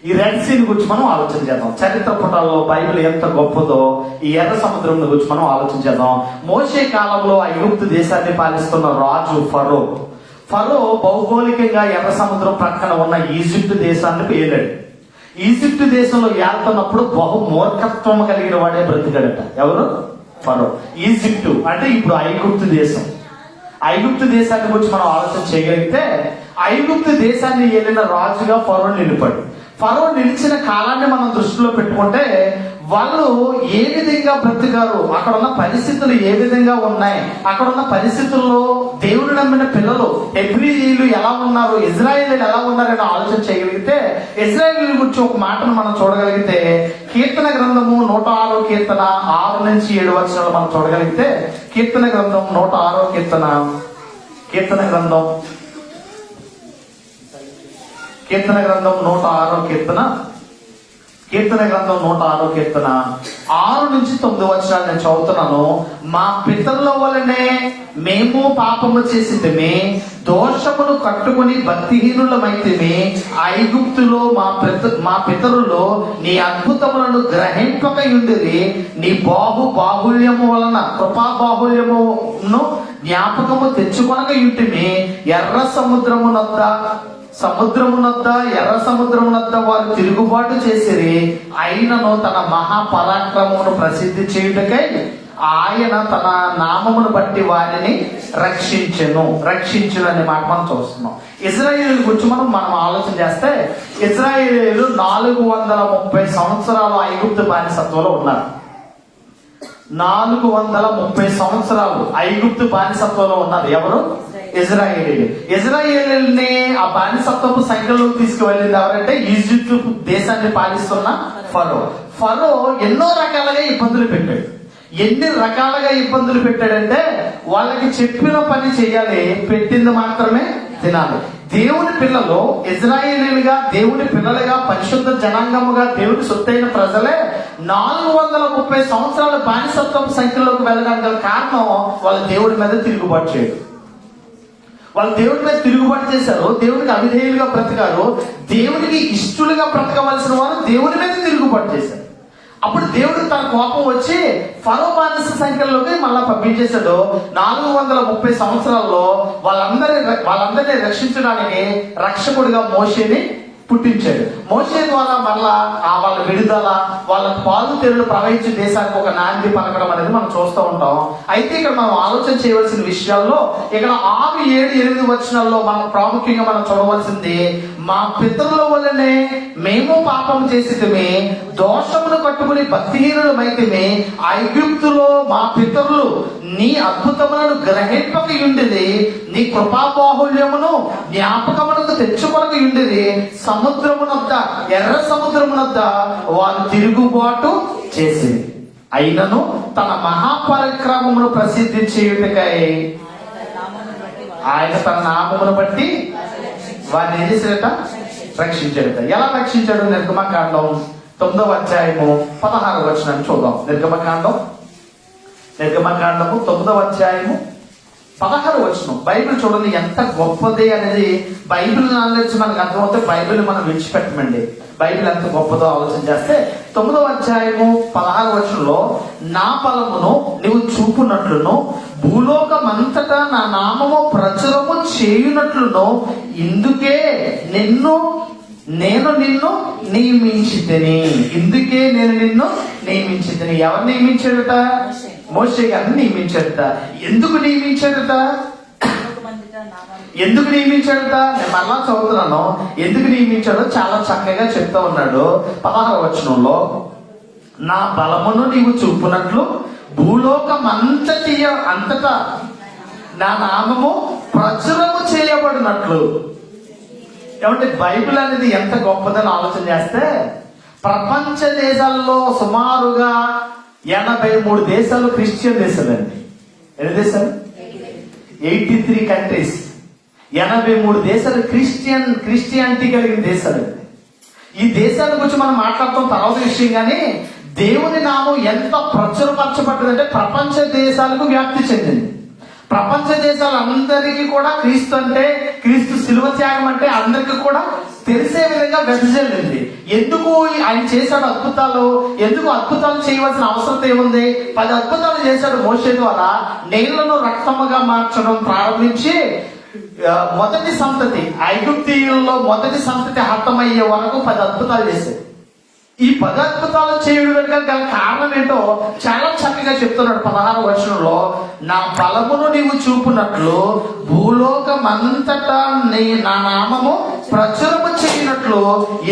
ఈ రెడ్ సీని గురించి మనం ఆలోచన చేద్దాం. చరిత్ర పుటాల్లో బైబిల్ ఎంత గొప్పదో ఈ ఎర్ర సముద్రం గురించి మనం ఆలోచన చేద్దాం. మోషే కాలంలో ఐగుప్తు దేశాన్ని పాలిస్తున్న రాజు ఫరో భౌగోళికంగా ఎర్ర సముద్రం ప్రక్కన ఉన్న ఈజిప్ట్ దేశాన్ని ఏలాడు. ఈజిప్ట్ దేశంలో ఏళ్తున్నప్పుడు బహు మూర్ఖత్వం కలిగిన వాడే బ్రతికాడట. ఎవరు? ఫరో. ఈజిప్టు అంటే ఇప్పుడు ఐగుప్తు దేశం. ఐగుప్తు దేశాన్ని గురించి మనం ఆలోచన చేయగలిగితే ఐగుప్తు దేశాన్ని ఏలిన రాజుగా ఫరో నిలిపాడు. ఫరో నిలిచిన కాలాన్ని మనం దృష్టిలో పెట్టుకుంటే వాళ్ళు ఏ విధంగా బ్రతికారు, అక్కడ ఉన్న పరిస్థితులు ఏ విధంగా ఉన్నాయి, అక్కడ ఉన్న పరిస్థితుల్లో దేవుని నమ్మిన పిల్లలు హెబ్రీయులు ఎలా ఉన్నారు, ఇజ్రాయేలీలు ఎలా ఉన్నారని ఆలోచన చేయగలిగితే ఇజ్రాయేలీల గురించి ఒక మాటను మనం చూడగలిగితే కీర్తన గ్రంథము 106 కీర్తన 6 నుంచి 7 వచనాలు మనం చూడగలిగితే కీర్తన గ్రంథం 106 కీర్తన గ్రంథం 106 కీర్తన 6 నుంచి 9 వచనాలు నేను చదువుతున్నాను. మా పితరుల వలనే మేము పాపము చేసితిమి, దోషమును కట్టుకుని భక్తిహీనులమైతిమి. ఐగుప్తులో మా పితరులు నీ అద్భుతములను గ్రహింపకయుండిరి. నీ బాహుల్యము వలన కృపా బాహుల్యమును జ్ఞాపకము తెచ్చుకొనకయుంటిమి. ఎర్ర సముద్రమునొద్ద వారు తిరుగుబాటు చేసిరి. అయినను తన మహాపరాక్రమమును ప్రసిద్ధి చేయుటకై ఆయన తన నామమును బట్టి వారిని రక్షించును అనే మాట మనం చూస్తున్నాం. ఇజ్రాయేలీల గురించి మనం ఆలోచన చేస్తే ఇజ్రాయేలీలు 430 సంవత్సరాలు ఐగుప్తు బానిసత్వంలో ఉన్నారు. 430 సంవత్సరాలు ఐగుప్తు బానిసత్వంలో ఉన్నారు. ఎవరు? ఇజ్రాయేలీల్ని ఆ బానిసత్వపు సంఖ్యలోకి తీసుకువెళ్ళింది ఎవరంటే ఈజిప్ట్ దేశాన్ని పాలిస్తున్న ఫరో ఎన్నో రకాలుగా ఇబ్బందులు పెట్టాడు. ఎన్ని రకాలుగా ఇబ్బందులు పెట్టాడంటే వాళ్ళకి చెప్పిన పని చేయాలి, పెట్టింది మాత్రమే తినాలి. దేవుని పిల్లలు ఇజ్రాయేలీలుగా, దేవుని పిల్లలుగా, పరిశుద్ధ జనాంగముగా, దేవుని సొత్తైన ప్రజలే 430 సంవత్సరాల బానిసత్వం సంఖ్యలోకి వెళ్ళడానికి గల కారణం వాళ్ళ దేవుడి మీద తిరుగుబాటు చేయడం. వాళ్ళు దేవుడి మీద తిరుగుబాటు చేశారు, దేవునికి అవిధేయులుగా బ్రతికారు. దేవునికి ఇష్టలుగా బ్రతకవలసిన వారు దేవుని మీద తిరుగుబాటు చేశారు. అప్పుడు దేవుడు తన కోపం వచ్చి ఫరో బానిస సంఖ్యలోకి మళ్ళా పంపించేశాడు. 430 సంవత్సరాల్లో వాళ్ళందరినీ రక్షించడానికి రక్షకుడిగా మోషేని పుట్టించాడు. మోషే ద్వారా మళ్ళా వాళ్ళ విడుదల, వాళ్ళ పాలు తెరులు ప్రవహించే దేశానికి ఒక నాంది పలకడం అనేది మనం చూస్తూ ఉంటాం. అయితే ఇక్కడ మనం ఆలోచన చేయవలసిన విషయాల్లో ఇక్కడ 6, 7, 8 వచనాల్లో మనం ప్రాముఖ్యంగా మనం చూడవలసింది, మా పితరుల వల్లనే మేము పాపం చేసితిమి, దోషమును కట్టుకుని భక్తిహీనులమైతిమి. ఐగుప్తులో మా పితరులు నీ అద్భుతములను గ్రహింపకయుండిరి, నీ కృపాబాహుల్యమును జ్ఞాపకమునకు తెచ్చుకొనకయుండిరి. ఎర్ర సముద్రమునొద్ద వారు తిరుగుబాటు చేసింది. అయినను తన మహాపరిక్రమమును ప్రసిద్ధి చేయుటకై ఆయన తన నామమును బట్టి వారిని ఏం చేశాడట? రక్షించాడట. ఎలా రక్షించాడు? నిర్గమకాండం 9వ అధ్యాయము 16వ వచనాన్ని చూద్దాం. నిర్గమకాండము 9వ అధ్యాయము 16వ వచనం. బైబిల్ చూడండి ఎంత గొప్పది అనేది. బైబిల్ నాలెడ్జ్ మనకు అర్థమవుతే బైబిల్ మనం విడిచిపెట్టమండి. బైబిల్ ఎంత గొప్పదో ఆలోచన చేస్తే 9వ అధ్యాయము 16వ వచనంలో, నా బలమును నీవు చూపునట్లును భూలోకమంతటా నా నామము ప్రచురము చేయునట్లును ఇందుకే నిన్ను నేను నిన్ను నియమించితిని. ఇందుకే నేను నిన్ను నియమించితిని. ఎవరు నియమించాడుట? మోషే గారిని నియమించాడుట. ఎందుకు నియమించాడుట? ఎందుకు నియమించాడుట? నేను మళ్ళా చదువుతున్నాను. ఎందుకు నియమించాడో చాలా చక్కగా చెప్తా ఉన్నాడు 16వ వచనంలో. నా బలమును నీవు చూపునట్లు భూలోకం అంతటా నా నామము ప్రచురము చేయబడినట్లు. ఏమంటే బైబిల్ అనేది ఎంత గొప్పదని ఆలోచన చేస్తే, ప్రపంచ దేశాల్లో సుమారుగా 83 దేశాలు క్రిస్టియన్ దేశాలండి. ఎన్ని దేశాలు? 83 కంట్రీస్. 83 దేశాలు క్రిస్టియానిటీ కలిగిన దేశాలండి. ఈ దేశాల గురించి మనం మాట్లాడటం తర్వాత విషయం, కానీ దేవుని నామం ఎంత ప్రచురపరచబడ్డదంటే ప్రపంచ దేశాలకు వ్యాప్తి చెందింది. ప్రపంచ దేశాలందరికీ కూడా క్రీస్తు అంటే, క్రీస్తు శిలువ త్యాగం అంటే అందరికీ కూడా తెలిసే విధంగా వెదజల్లింది. ఎందుకు ఆయన చేశాడు అద్భుతాలు? ఎందుకు అద్భుతాలు చేయవలసిన అవసరం ఏముంది? 10 అద్భుతాలు చేశాడు మోషే ద్వారా. నీళ్లను రక్తముగా మార్చడం ప్రారంభించి మొదటి సంతతి, ఐగుప్తీయుల్లో మొదటి సంతతి హతమయ్యే వరకు 10 అద్భుతాలు చేశాడు. ఈ 10 అద్భుతాలు చేయడం వెనుక గల కారణం ఏంటో చాలా చక్కగా చెప్తున్నాడు 16వ వచనంలో. నా బలమును నీవు చూపునట్లు భూలోకమంతటా నా నామము ప్రచురము చేయనట్లు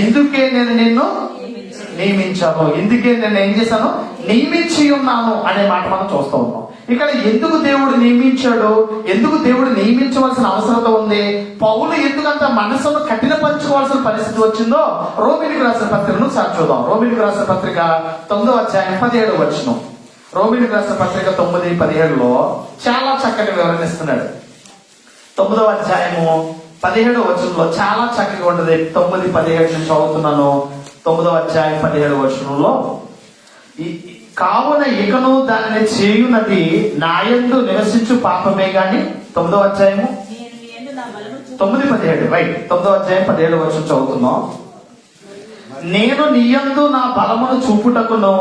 ఎందుకే నేను నిన్ను నియమించాను. ఎందుకే నేను ఏం చేశాను? నియమించి ఉన్నాను అనే మాట మనం చూస్తూ ఉన్నాం. ఇక్కడ ఎందుకు దేవుడు నియమించాడు? ఎందుకు దేవుడు నియమించవలసిన అవసరత ఉంది? పౌలు ఎందుకంత మనసును కఠినపరచుకోవాల్సిన పరిస్థితి వచ్చిందో రోమిలికి రాసిన పత్రికను ఒకసారి చూద్దాం. రోమిలికి రాసిన పత్రిక 9వ అధ్యాయం 17వ వచనం. రోమిలికి రాసిన పత్రిక 9:17లో చాలా చక్కటి వివరణిస్తున్నాడు. 9వ అధ్యాయము 17వ వచనంలో చాలా చక్కగా ఉంటుంది. 9:17 నుంచి చదువుతున్నాను. 9వ అధ్యాయం 17వ వచనంలో, కావున ఇకను దానిని చేయునది నాయందు నివసించు పాపమే గాని. 9వ అధ్యాయము 9:17 రైట్. 9వ అధ్యాయం 17వ వచనం చదువుతున్నాం. నేను నీయందు నా బలమును చూపుటకును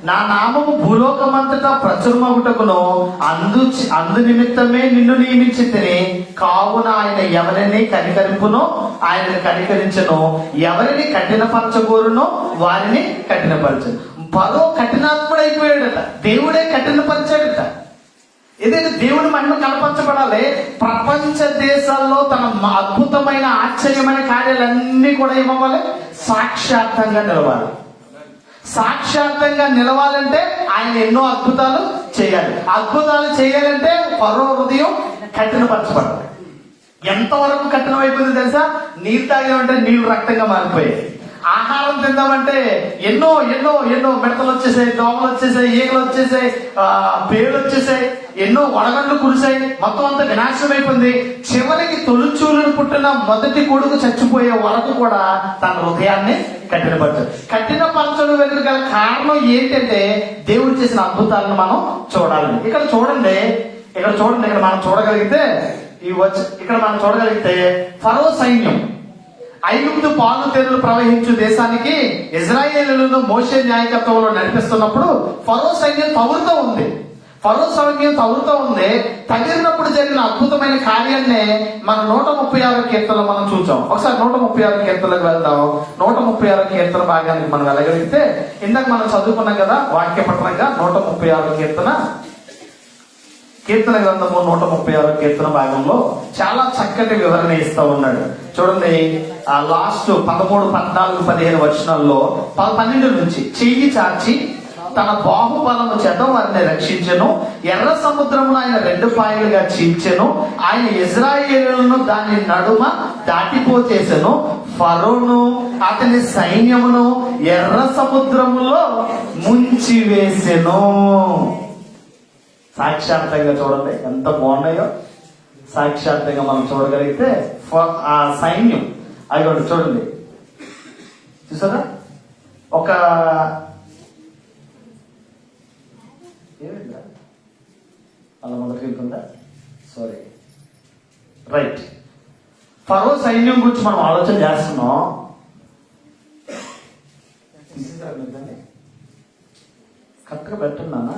నా నామము భూలోకమంతటా ప్రచురమగుటకును అందు నిమిత్తమే నిన్ను నియమించితిని. కావున ఆయన ఎవరిని కనికరింపునో ఆయనని కనికరించను, ఎవరిని కఠినపరచగోరునో వారిని కఠినపరచను. పదో కఠినాత్ముడైపోయాడట. దేవుడే కఠినపరిచాడట. ఏదైతే దేవుని మహిమ కనపరచబడాలి, ప్రపంచ దేశాల్లో తన అద్భుతమైన ఆశ్చర్యమైన కార్యాలన్నీ కూడా ఏమవ్వాలి? సాక్షాత్తంగా నిలవాలి. సాక్షాత్తంగా నిలవాలంటే ఆయన ఎన్నో అద్భుతాలు చేయాలి. అద్భుతాలు చేయాలంటే ఫరో హృదయం కఠినపరచబడాలి. ఎంతవరకు కఠినమైపోయింది తెలుసా? నీళ్ళు తాగామంటే నీళ్లు రక్తంగా మారిపోయాయి. ఆహారం తిందామంటే ఎన్నో ఎన్నో ఎన్నో మిడతలు వచ్చేసాయి, దోమలు వచ్చేసాయి, ఈగలు వచ్చేసాయి, పేర్లు వచ్చేసాయి, ఎన్నో వడగండ్లు కురిసాయి. మొత్తం అంతా వినాశనం అయిపోయింది. చివరికి తొలిచూలును పుట్టిన మొదటి కొడుకు చచ్చిపోయే వరకు కూడా తన హృదయాన్ని కఠినపరచాడు. కఠినపరచడం వెనుక గల కారణం ఏంటంటే దేవుడు చేసిన అద్భుతాలను మనం చూడాలి. ఇక్కడ చూడండి, ఇక్కడ మనం చూడగలిగితే ఇక్కడ మనం చూడగలిగితే ఫరో సైన్యం ఐగుప్తు పాలు తేనెలు ప్రవహించు దేశానికి ఇజ్రాయేలులను మోషే నాయకత్వంలో నడిపిస్తున్నప్పుడు ఫరో సైన్యం తగులుతూ ఉంది. తగిలినప్పుడు జరిగిన అద్భుతమైన కార్యాన్ని మన 136 కీర్తనలో మనం చూసాం. ఒకసారి 136 కీర్తనలకు వెళ్దాం. 136 కీర్తన భాగానికి మనం వెళ్ళగలిగితే, ఇందాక మనం చదువుకున్నాం కదా వాక్యపట్నంగా 136 కీర్తన గ్రంథము 136 కీర్తన భాగంలో చాలా చక్కటి వివరణ ఇస్తా ఉన్నాడు. చూడండి, ఆ లాస్ట్ 13, 14, 15 వచనాల్లో 12 నుంచి, చెయ్యి చాచి తన బాహుబలము చేత వారిని రక్షించెను, ఎర్ర సముద్రమును ఆయన 2 పాయలుగా చీల్చెను, ఆయన ఇజ్రాయేలులను దాని నడుమ దాటిపోచేసెను, ఫరోను అతని సైన్యమును ఎర్ర సముద్రములో ముంచివేసెను. సాక్షాత్తంగా చూడండి ఎంత బాగున్నాయో. సాక్షాత్తంగా మనం చూడగలిగితే ఆ సైన్యం అది చూడండి, చూసారా? ఒక ఏమైందా అలా మొదటికి వెళ్తుందా? Sorry, right. ఫరో సైన్యం గురించి మనం ఆలోచన చేస్తున్నాం. కరెక్ట్గా పెట్టున్నానా?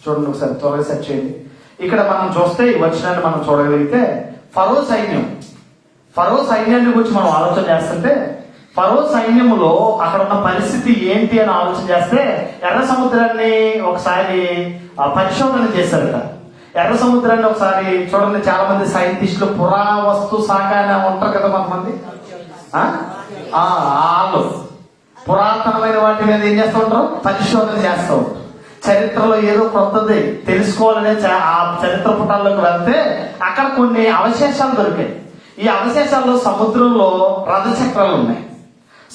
చూడండి ఒకసారి త్వరగా సెర్చ్ చేయండి. ఇక్కడ మనం చూస్తే ఈ వచనాన్ని మనం చూడగలిగితే ఫరో సైన్యాన్ని గురించి మనం ఆలోచన చేస్తుంటే, ఫరో సైన్యములో అక్కడ ఉన్న పరిస్థితి ఏంటి అని ఆలోచన చేస్తే, ఎర్ర సముద్రాన్ని ఒకసారి పరిశోధన చేశారట. ఎర్ర సముద్రాన్ని ఒకసారి చూడండి, చాలా మంది సైంటిస్టులు పురావస్తు శాఖ అని ఉంటారు కదా కొంతమంది, వాళ్ళు పురాతనమైన వాటి మీద ఏం చేస్తూ ఉంటారు, పరిశోధన చేస్తూ ఉంటారు. చరిత్రలో ఏదో కొత్తది తెలుసుకోవాలనే ఆ చరిత్ర పుటాల్లోకి వెళ్తే అక్కడ కొన్ని అవశేషాలు దొరికాయి. ఈ అవశేషాల్లో సముద్రంలో రథచక్రాలు ఉన్నాయి,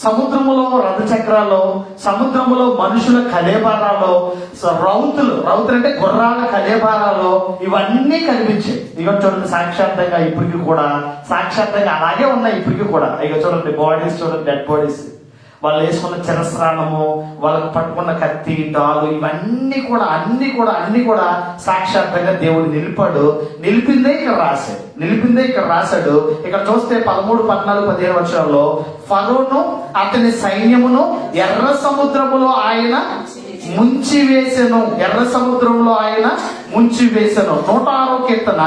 సముద్రములో రథచక్రాలు, సముద్రములో మనుషుల కలేబారాలు, రౌతులు అంటే గుర్రాల కలేబారాలు, ఇవన్నీ కనిపించాయి. ఇక చూడండి, సాక్షాత్తంగా ఇప్పటికీ కూడా సాక్షాత్తంగా అలాగే ఉన్నాయి ఇప్పటికీ కూడా. ఇక చూడండి బాడీస్, చూడండి డెడ్ బాడీస్, వాళ్ళు వేసుకున్న చిరస్నానము, వాళ్ళకు పట్టుకున్న కత్తి, డాలు, ఇవన్నీ కూడా సాక్షాత్తంగా దేవుడు నిలిపిందే ఇక్కడ రాశాడు. ఇక్కడ చూస్తే 13, 14, 15 వర్షాల్లో ఫరోను అతని సైన్యమును ఎర్ర సముద్రములో ఆయన ముంచివేసెను. 106వ కీర్తన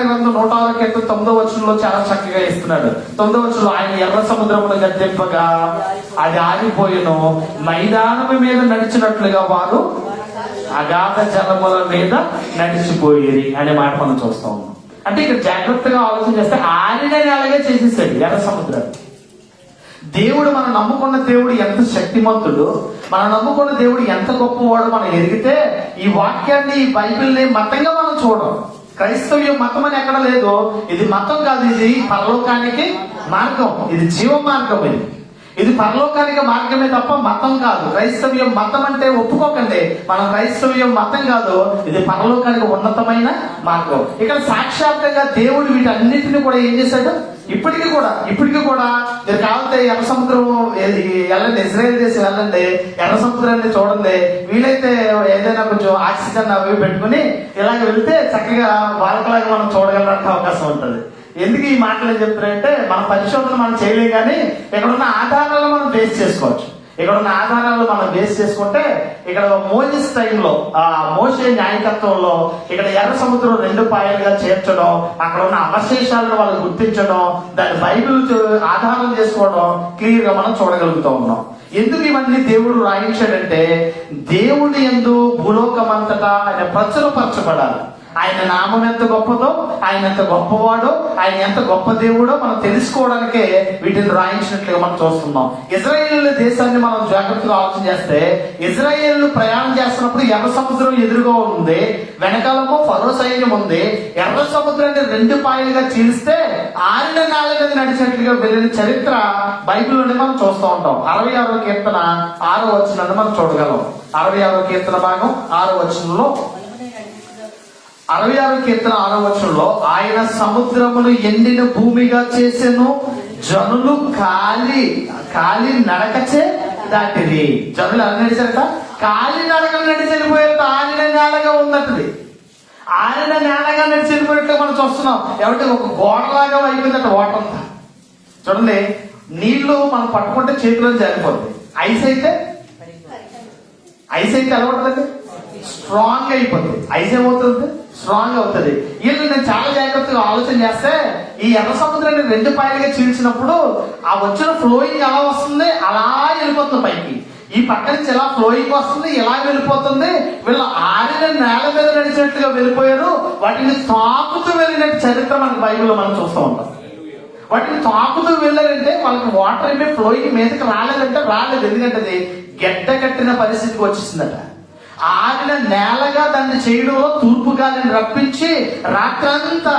గ్రంథం 106వ కీర్తన 9వ వచనంలో చాలా చక్కగా ఇస్తున్నాడు. 9వ వచనంలో ఆయన ఎర్ర సముద్రమును గద్దెంపగా అది ఆగిపోయెను, మైదానము మీద నడిచినట్లుగా వారు అగాధ జలముల మీద నడిచిపోయేది అనే మాట మనం చూస్తా ఉన్నాం. అంటే ఇక్కడ జాగ్రత్తగా ఆలోచన చేస్తే ఆరినని అలాగే చేసేసాడు ఎర్ర సముద్రాన్ని. దేవుడు, మనం నమ్ముకున్న దేవుడు ఎంత శక్తిమంతుడు, మనం నమ్ముకున్న దేవుడు ఎంత గొప్పవాడు మనం ఎరిగితే ఈ వాక్యాన్ని, ఈ బైబిల్ని మతంగా మనం చూడం. క్రైస్తవ్యం మతం అని ఎక్కడ లేదు. ఇది మతం కాదు, ఇది పరలోకానికి మార్గం, ఇది జీవ మార్గం. ఇది పరలోకానికి మార్గమే తప్ప మతం కాదు. క్రైస్తవ్యం మతం అంటే ఒప్పుకోకండి, మనం క్రైస్తవ్యం మతం కాదు, ఇది పరలోకానికి ఉన్నతమైన మార్గం. ఇక్కడ సాక్షాత్తుగా దేవుడు వీటన్నిటిని కూడా ఏం చేశాడు, ఇప్పటికీ కూడా మీరు కావాలంటే ఎర్ర సముద్రం వెళ్ళండి, ఇజ్రాయెల్ దేశం వెళ్ళండి, ఎర్ర సముద్రాన్ని చూడండి. వీలైతే ఏదైనా కొంచెం ఆక్సిజన్ అవి పెట్టుకుని ఇలాగ వెళ్తే చక్కగా వాళ్ళకలాగా మనం చూడగలడానికి అవకాశం ఉంటుంది. ఎందుకు ఈ మాటలు చెప్తున్నారంటే, మన పరిశోధన మనం చేయలేం, కానీ ఇక్కడ ఉన్న ఆధారాలను మనం బేస్ చేసుకోవచ్చు. ఇక్కడ మోసెస్ టైంలో, మోసే న్యాయకత్వంలో ఇక్కడ ఎర్ర సముద్రం 2 పాయలుగా చేర్చడం, అక్కడ ఉన్న అవశేషాలను వాళ్ళు గుర్తించడం, దాన్ని బైబిల్ ఆధారం చేసుకోవడం క్లియర్ గా మనం చూడగలుగుతూ ఉన్నాం. ఎందుకు ఇవన్నీ దేవుడు రాయించాడంటే, దేవుని యందు భూలోకమంతటా ఆయన ప్రచురపరచబడాలి. ఆయన నామం ఎంత గొప్పదో, ఆయన ఎంత గొప్పవాడో, ఆయన ఎంత గొప్ప దేవుడో మనం తెలుసుకోవడానికే వీటిని రాయించినట్లుగా మనం చూస్తున్నాం. ఇజ్రాయేల్ దేశాన్ని మనం జాగ్రత్తగా ఆలోచన చేస్తే, ఇజ్రాయేల్ ప్రయాణం చేస్తున్నప్పుడు ఎర్ర సముద్రం ఎదురుగా ఉంది, వెనకాలమో ఫరో సైన్యం ఉంది. ఎర్ర సముద్రాన్ని 2 పాయలుగా చీలిస్తే ఆరిన నేల మీద నడిచినట్లుగా వెళ్ళిన చరిత్ర బైబిల్లోనే మనం చూస్తూ ఉంటాం. 66వ కీర్తన 6వ వచనాన్ని మనం చూడగలం. 66వ కీర్తన భాగం 6వ వచనంలో, 66వ కీర్తన 6వ వచనంలో, ఆయన సముద్రమును ఎండిన భూమిగా చేసెను, జనులు కాలి నడకచే దాటిది. జనులు ఎలా నడిచారట, కాలి నడకలు నడిచి వెళ్ళిపోయారట. ఆరిన నేలగా ఉందటది, ఆరిన నేలగా నడిచి వెళ్ళిపోయినట్టు మనం చూస్తున్నాం. ఎవరికి ఒక గోడలాగా అయిపోయిందట వాటర్ అంతా. చూడండి, నీళ్లు మనం పట్టుకుంటే చేతిలో జారిపోతుంది. ఐస్ అయితే ఎలా ఉంటుందండి, స్ట్రాంగ్ అయిపోతుంది. ఐస్ ఏమవుతుంది, స్ట్రాంగ్ అవుతుంది. వీళ్ళు నేను చాలా జాగ్రత్తగా ఆలోచన చేస్తే, ఈ ఎర్ర సముద్రాన్ని 2 పాయలుగా చీల్చినప్పుడు ఆ వచ్చిన ఫ్లోయింగ్ ఎలా వస్తుంది, అలా వెళ్ళిపోతుంది పైకి. ఈ పక్క నుంచి ఎలా ఫ్లోయింగ్ వస్తుంది, ఎలా వెళ్ళిపోతుంది. వీళ్ళు ఆరిన నేల మీద నడిచినట్లుగా వెళ్ళిపోయారు. వాటిని తాకుతూ వెళ్ళినట్టు చరిత్ర మనకి బైబిల్లో మనం చూస్తూ ఉంటాం. వాటిని తాకుతూ వెళ్ళారంటే వాళ్ళకి వాటర్ ఏమి ఫ్లోయింగ్ మీదకి రాలేదంటే రాలేదు. ఎందుకంటే అది గడ్డ కట్టిన పరిస్థితికి వచ్చేసిందట. ఆరిన నేలగా దాన్ని చేయడంలో తూర్పు గాలిని రప్పించి రాత్రంతా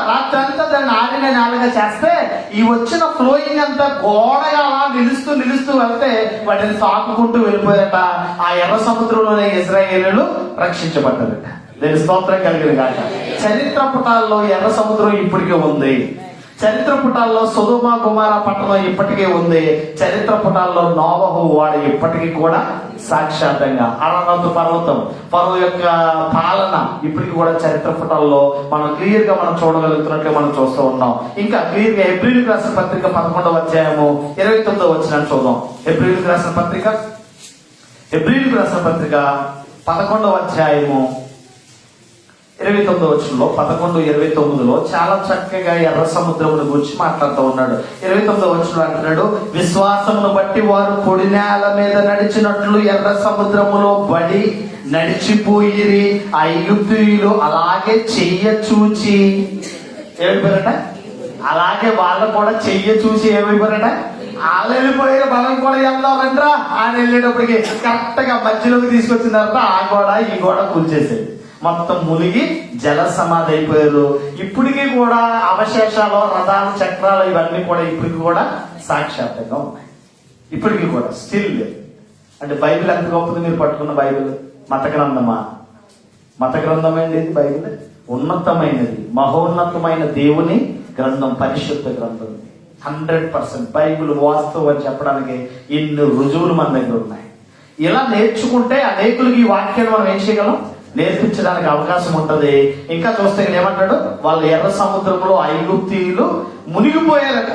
దాన్ని ఆరిన నేలగా చేస్తే, ఈ వచ్చిన ఫ్లోయింగ్ అంతా గోడగా అలా నిలుస్తూ వెళ్తే వాటిని తాకుకుంటూ వెళ్ళిపోయారట. ఆ ఎర్ర సముద్రంలోనే ఇజ్రాయేలీయులు రక్షించబడ్డారట. దీని స్తోత్రం కలిగిన కాక. చరిత్ర పుటాల్లో ఎర్ర సముద్రం ఇప్పటికే ఉంది. చరిత్ర పుటాల్లో సొదొమ గొమొర్రా పట్టణం ఇప్పటికే ఉంది. చరిత్ర పుటాల్లో నోవహు వాడు ఇప్పటికీ కూడా సాక్షాత్తంగా అరారతు పర్వతం, ఫరో యొక్క పాలన ఇప్పటికీ కూడా చరిత్ర పుటాల్లో మనం క్లియర్ గా మనం చూడగలుగుతున్నట్లు మనం చూస్తూ ఉన్నాం. ఇంకా క్లియర్ గా హెబ్రీయులకు రాసిన పత్రిక 11వ అధ్యాయము 29వ వచనాన్ని చూద్దాం. హెబ్రీయులకు రాసిన పత్రిక 11వ అధ్యాయము 29వ వచనంలో 11:29లో చాలా చక్కగా ఎర్ర సముద్రమును గురించి మాట్లాడుతూ ఉన్నాడు. 29వ వచనంలో అంటున్నాడు, విశ్వాసమును బట్టి వారు పొడి నేల మీద నడిచినట్లు ఎర్ర సముద్రములో బడి నడిచిపోయిరి. ఐగుప్తీయులు అలాగే చెయ్య చూచి ఏమైపోయారట, అలాగే వాళ్ళు కూడా చెయ్య చూసి ఏమైపోయారట, వాళ్ళు వెళ్ళిపోయారు. మనం కూడా వెళ్దాం రండ్రా ఆయన వెళ్ళేటప్పటికి కరెక్ట్ గా మధ్యలోకి తీసుకొచ్చిన తర్వాత ఆ గోడ ఈ గోడ కూల్చేసేది, మొత్తం మునిగి జల సమాధి అయిపోయారు. ఇప్పటికీ కూడా అవశేషాలు, రథాలు, చక్రాలు ఇవన్నీ కూడా ఇప్పటికి కూడా సాక్షాత్తంగా ఉన్నాయి. ఇప్పటికీ కూడా స్టిల్. అంటే బైబిల్ ఎంత గొప్పది మీరు పట్టుకున్న బైబిల్. మత గ్రంథమా? మత గ్రంథం ఏంటి బైబిల్? ఉన్నతమైనది, మహోన్నతమైన దేవుని గ్రంథం, పరిశుద్ధ గ్రంథం. 100% బైబిల్ వాస్తవం అని చెప్పడానికి ఇన్ని రుజువులు మన దగ్గర ఉన్నాయి. ఇలా నేర్చుకుంటే అనేకులకి ఈ వాక్యాన్ని మనం ఏం చేయగలం, నేర్పించడానికి అవకాశం ఉంటది. ఇంకా చూస్తే ఏమంటాడు, వాళ్ళు ఎర్ర సముద్రంలో ఐగుప్తీయులు మునిగిపోయారట.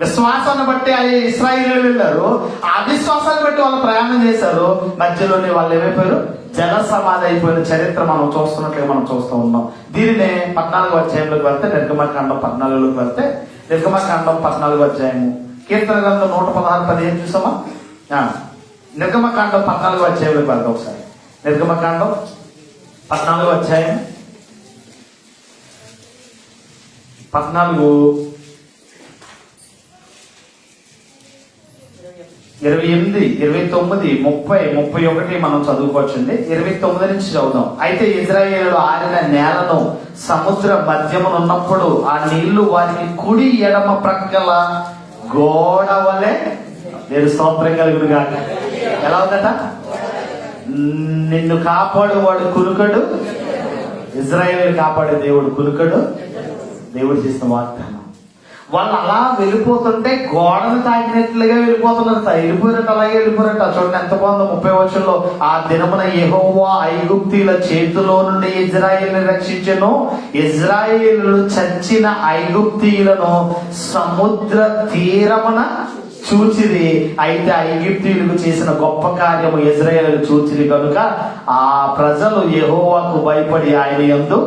విశ్వాసాన్ని బట్టి ఇశ్రాయేలీయులు వెళ్ళారు, ఆ విశ్వాసాన్ని బట్టి వాళ్ళు ప్రయాణం చేశారు. మధ్యలోనే వాళ్ళు ఏమైపోయారు, జల సమాధి అయిపోయిన చరిత్ర మనం చూస్తున్నట్లుగా మనం చూస్తూ ఉన్నాం. దీనినే 14వ అధ్యాయంలోకి వెళ్తే, నిర్గమకాండం 14లోకి వెళ్తే, నిర్గమకాండం 14వ అధ్యాయము, కీర్తన గ్రంథం 116:15 చూసామా? నిర్గమకాండం 14వ అధ్యాయంలోకి వెళ్తాం ఒకసారి. నిర్గమకాండం 14వ అధ్యాయం 14, 28, 29, 30, 31 మనం చదువుకోవచ్చండి. 29 నుంచి చదువుదాం. అయితే ఇశ్రాయేలీయులు ఆరిన నేలను సముద్ర మధ్యమునున్నప్పుడు ఆ నీళ్లు వారికి కుడి ఎడమ ప్రక్కల గోడ వలె, నేను స్తోత్రం కలుగును గాక. ఎలా ఉందట, నిన్ను కాపాడువాడు కునుకడు, ఇశ్రాయేలు కాపాడే దేవుడు కునుకడు. దేవుడు చేసిన వాగ్దానం. వాళ్ళు అలా వెళ్ళిపోతుంటే గోడను తాకినట్లుగా వెళ్ళిపోతున్నారు. వెళ్ళిపోయినట్టు అలాగే వెళ్ళిపోయినట్టు. చూడండి ఎంత బాగుందో 30వ వచనంలో, ఆ దినమున యెహోవా ఐగుప్తీయుల చేతిలో నుండి ఇజ్రాయేలుని రక్షించెను. ఇజ్రాయేలు చచ్చిన ఐగుప్తీయులను సముద్ర తీరమున చూచిరి. అయితే ఐగుప్తీయులకు చేసిన గొప్ప కార్యము ఇజ్రాయేలు చూచిరి కనుక ఆ ప్రజలు యెహోవాకు భయపడి ఆయన యందు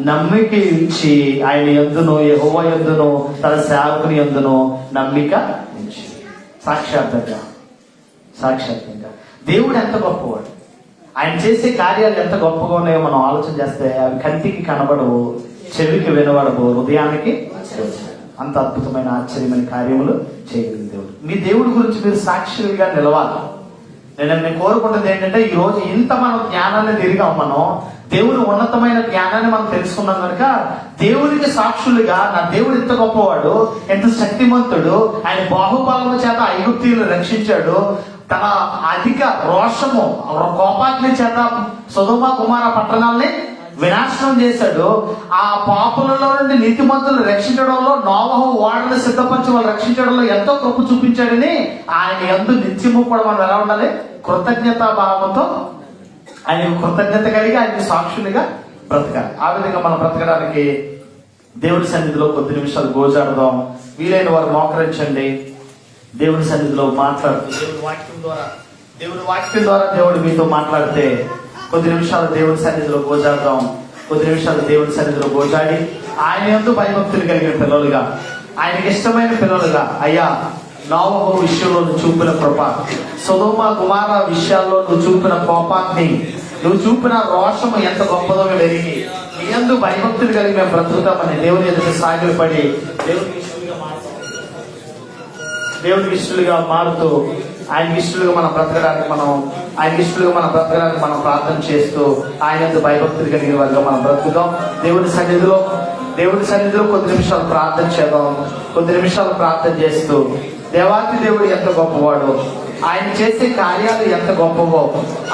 నమ్మిక ఇచ్చి, ఆయన యందును యెహోవా యందును తన సేవకుని యందును నమ్మిక ఇచ్చి. సాక్షాత్తంగా దేవుడు ఎంత గొప్పవాడు, ఆయన చేసే కార్యాలు ఎంత గొప్పగా ఉన్నాయో మనం ఆలోచన చేస్తే అవి కంటికి కనబడవు, చెవికి వినబడవు, హృదయానికి అంత అద్భుతమైన ఆశ్చర్యమైన కార్యములు చేయగలిగిన దేవుడు. మీ దేవుడి గురించి మీరు సాక్షులుగా నిలవాలి. నేను కోరుకుంటుంది ఏంటంటే, ఈ రోజు ఇంత మనం జ్ఞానాన్ని తిరిగాం, మనం దేవుని ఉన్నతమైన జ్ఞానాన్ని మనం తెలుసుకున్నాం కనుక దేవునికి సాక్షులుగా, నా దేవుడు ఎంత గొప్పవాడు, ఎంత శక్తిమంతుడు, ఆయన బాహుబలము చేత ఐగుప్తీయులు రక్షించాడు, తన అధిక రోషము కోపాగ్ని చేత సొదొమ గుమొర్ర పట్టణాల్ని వినాశనం చేశాడు. ఆ పాపులలో నుండి నీతిమంతులు రక్షించడంలో, నోవహు ఓడను సిద్ధపరిచి వాళ్ళు రక్షించడంలో ఎంతో కృప చూపించాడని ఆయన యందు నిత్యము కూడా మనం ఎలా ఉండాలి, కృతజ్ఞతా భావంతో, ఆయన కృతజ్ఞత కలిగి ఆయనకి సాక్షులుగా బ్రతకాలి. ఆ విధంగా మనం బ్రతకడానికి దేవుడి సన్నిధిలో కొద్ది నిమిషాలు గోజాడదాం. వీలైన వారు మోకరించండి. దేవుడి సన్నిధిలో మాట్లాడుతూ దేవుడి వాక్యం ద్వారా దేవుడు మీతో మాట్లాడితే కొద్ది నిమిషాలు దేవుడి సన్నిధిలో గోజాడదాం. కొద్ది నిమిషాలు దేవుడి సన్నిధిలో గోజాడి ఆయన యందు భయభక్తులు కలిగిన పిల్లలుగా, ఆయనకి ఇష్టమైన పిల్లలుగా, అయ్యా నోవహు విషయంలో నువ్వు చూపిన కృప, సొదొమ గుమొర్ర విషయాల్లో నువ్వు చూపిన కోపాన్ని, నువ్వు చూపిన రోషము ఎంత గొప్పదో వెలిగి నీ యందు భయభక్తులు కలిగి మేము బ్రతుకుతామని దేవుని ఎదుట సాగిలపడి దేవునికి ఇష్టలుగా మారుతూ ఆయనకి ఇష్టలుగా మనం బ్రతకడానికి మనం ప్రార్థన చేస్తూ ఆయన యందు భయభక్తులు కలిగిన వారిగా మనం బ్రతుకుతాం. దేవుడి సన్నిధిలో కొద్ది నిమిషాలు ప్రార్థన చేద్దాం. కొద్ది నిమిషాలు ప్రార్థన చేస్తూ దేవాతి దేవుడు ఎంత గొప్పవాడు, ఆయన చేసే కార్యాలు ఎంత గొప్పవో,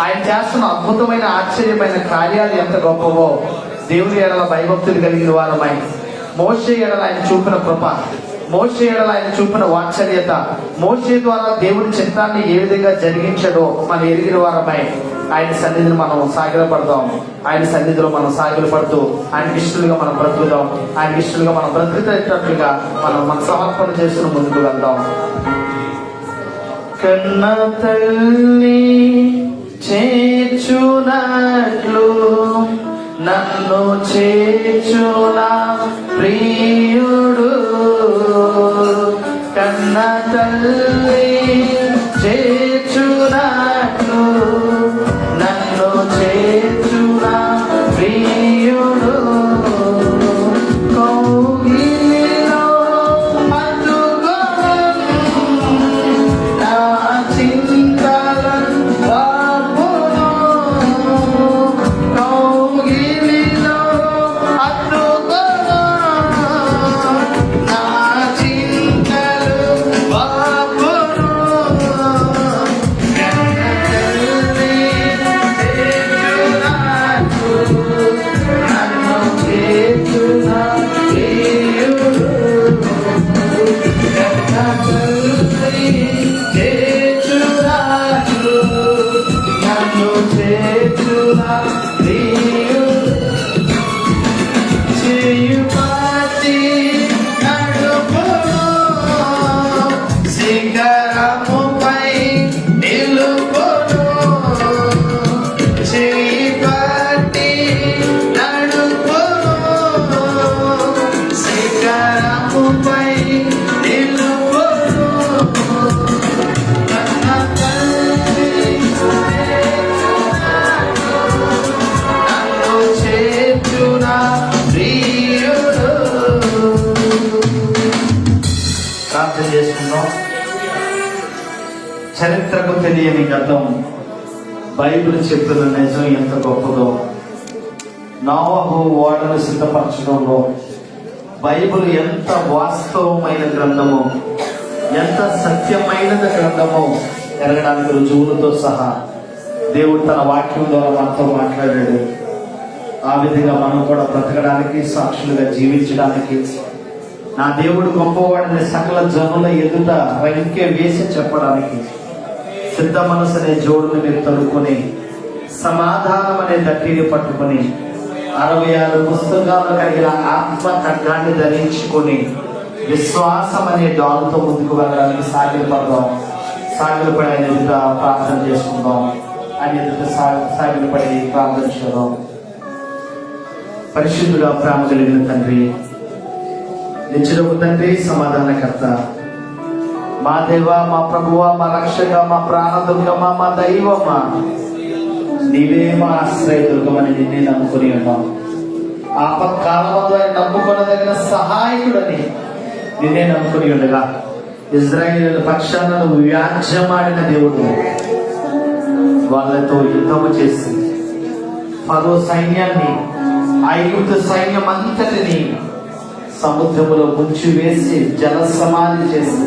ఆయన చేస్తున్న అద్భుతమైన ఆశ్చర్యమైన కార్యాలు ఎంత గొప్పవో దేవుని ఎడల భయభక్తులు కలిగిన వారమై, మోషే ఎడల ఆయన చూపిన కృప, మోషే ఎడల ఆయన చూపిన వాత్సల్యత, మోషే ద్వారా దేవుడి చిత్తాన్ని ఏ విధంగా జరిగించడో మనం ఎరిగిన వారమై ఆయన సన్నిధిని మనం సాగిలపడదాం. ఆయన సన్నిధిలో మనం సాగిలపడుతూ ఆయనకి ఇష్టలుగా మనం బ్రతుకుదాం. ఆయనకి ఇష్టలుగా మనం బ్రతుకుతేటట్లుగా మనం మన సమర్పణ చేస్తూ ముందుకు వెళ్దాం. కన్న తల్లి చేర్చునట్లు నన్ను చేర్చునా ప్రియుడు, కన్న తల్లి చేర్చునట్లు నన్ను చేర్చునా ప్రియుడు. కౌగిలిలో హత్తుకొను నా చింతలను బాపును. కౌగిలిలో హత్తుకొను నా చింతలు బాపును. కన్న తల్లి చేర్చునట్లు నన్ను చేర్చునా ప్రియుడు. కన్న తల్లి చేర్చునట్లు నన్ను చేర్చునా ప్రియుడు. చేయుపట్టి నడుపును, శిఖరముపై నిలుపును. చేయుపట్టి నడుపును, శిఖరముపై నిలుపును. కన్న తల్లి నన్ను చేర్చునా ప్రియుడు. ప్రార్థన చేసుకుందాం. చరిత్రకు తెలియని గతం బైబిల్ చెప్పిన నిజం ఎంత గొప్పదో, నోవహు ఓడను సిద్ధపరచడంలో బైబిల్ ఎంత వాస్తవమైన గ్రంథమో, ఎంత సత్యమైనది గ్రంథమో ఎరగడానికి రుజువులతో సహా దేవుడు తన వాక్యం ద్వారా మనతో మాట్లాడాడు. ఆ విధంగా మనం కూడా బ్రతకడానికి, సాక్షులుగా జీవించడానికి, నా దేవుడు గొప్పవాడిని సకల జనుల ఎదుట రంకె వేసి చెప్పడానికి సిద్ధ మనసు అనే జోడుని మీరు తలుపుకొని, సమాధానం అనే దట్టిని పట్టుకొని, 66 పుస్తకాలు కలిగిన ఆత్మ ఖడ్గాన్ని ధరించుకొని విశ్వాసం అనే డాలుతో ముందుకు వెళ్ళడానికి సాగిలపడదాం. సాగిలపడి ఆయన ఎదుట ప్రార్థన చేసుకుందాం. ఆయన ఎదుట సాగిలపడి ప్రార్థన చేద్దాం. పరిశుద్ధుడా, ప్రేమ కలిగిన తండ్రి, నిత్యుడగు తండ్రి, సమాధానకర్త, మా దేవ, మా ప్రభువ, మా రక్షక, మా ప్రాణదుర్గమా, మా దైవమా, నీవే మా ఆశ్రయ దుర్గమని నిన్నే నమ్ముకుని ఉన్నాం. ఆపత్కాలంలో నమ్ముకొనదగిన సహాయకుడని నిన్నే నమ్ముకుని ఉండగా, ఇజ్రాయేలు పక్షాన నువ్వు వ్యాజ్యమాడిన దేవుడు, వాళ్ళతో యుద్ధము చేసి ఫరో సైన్యాన్ని, ఐగుప్తు సైన్యం అంతటిని సముద్రములో ముంచి వేసి జల సమాధి చేసి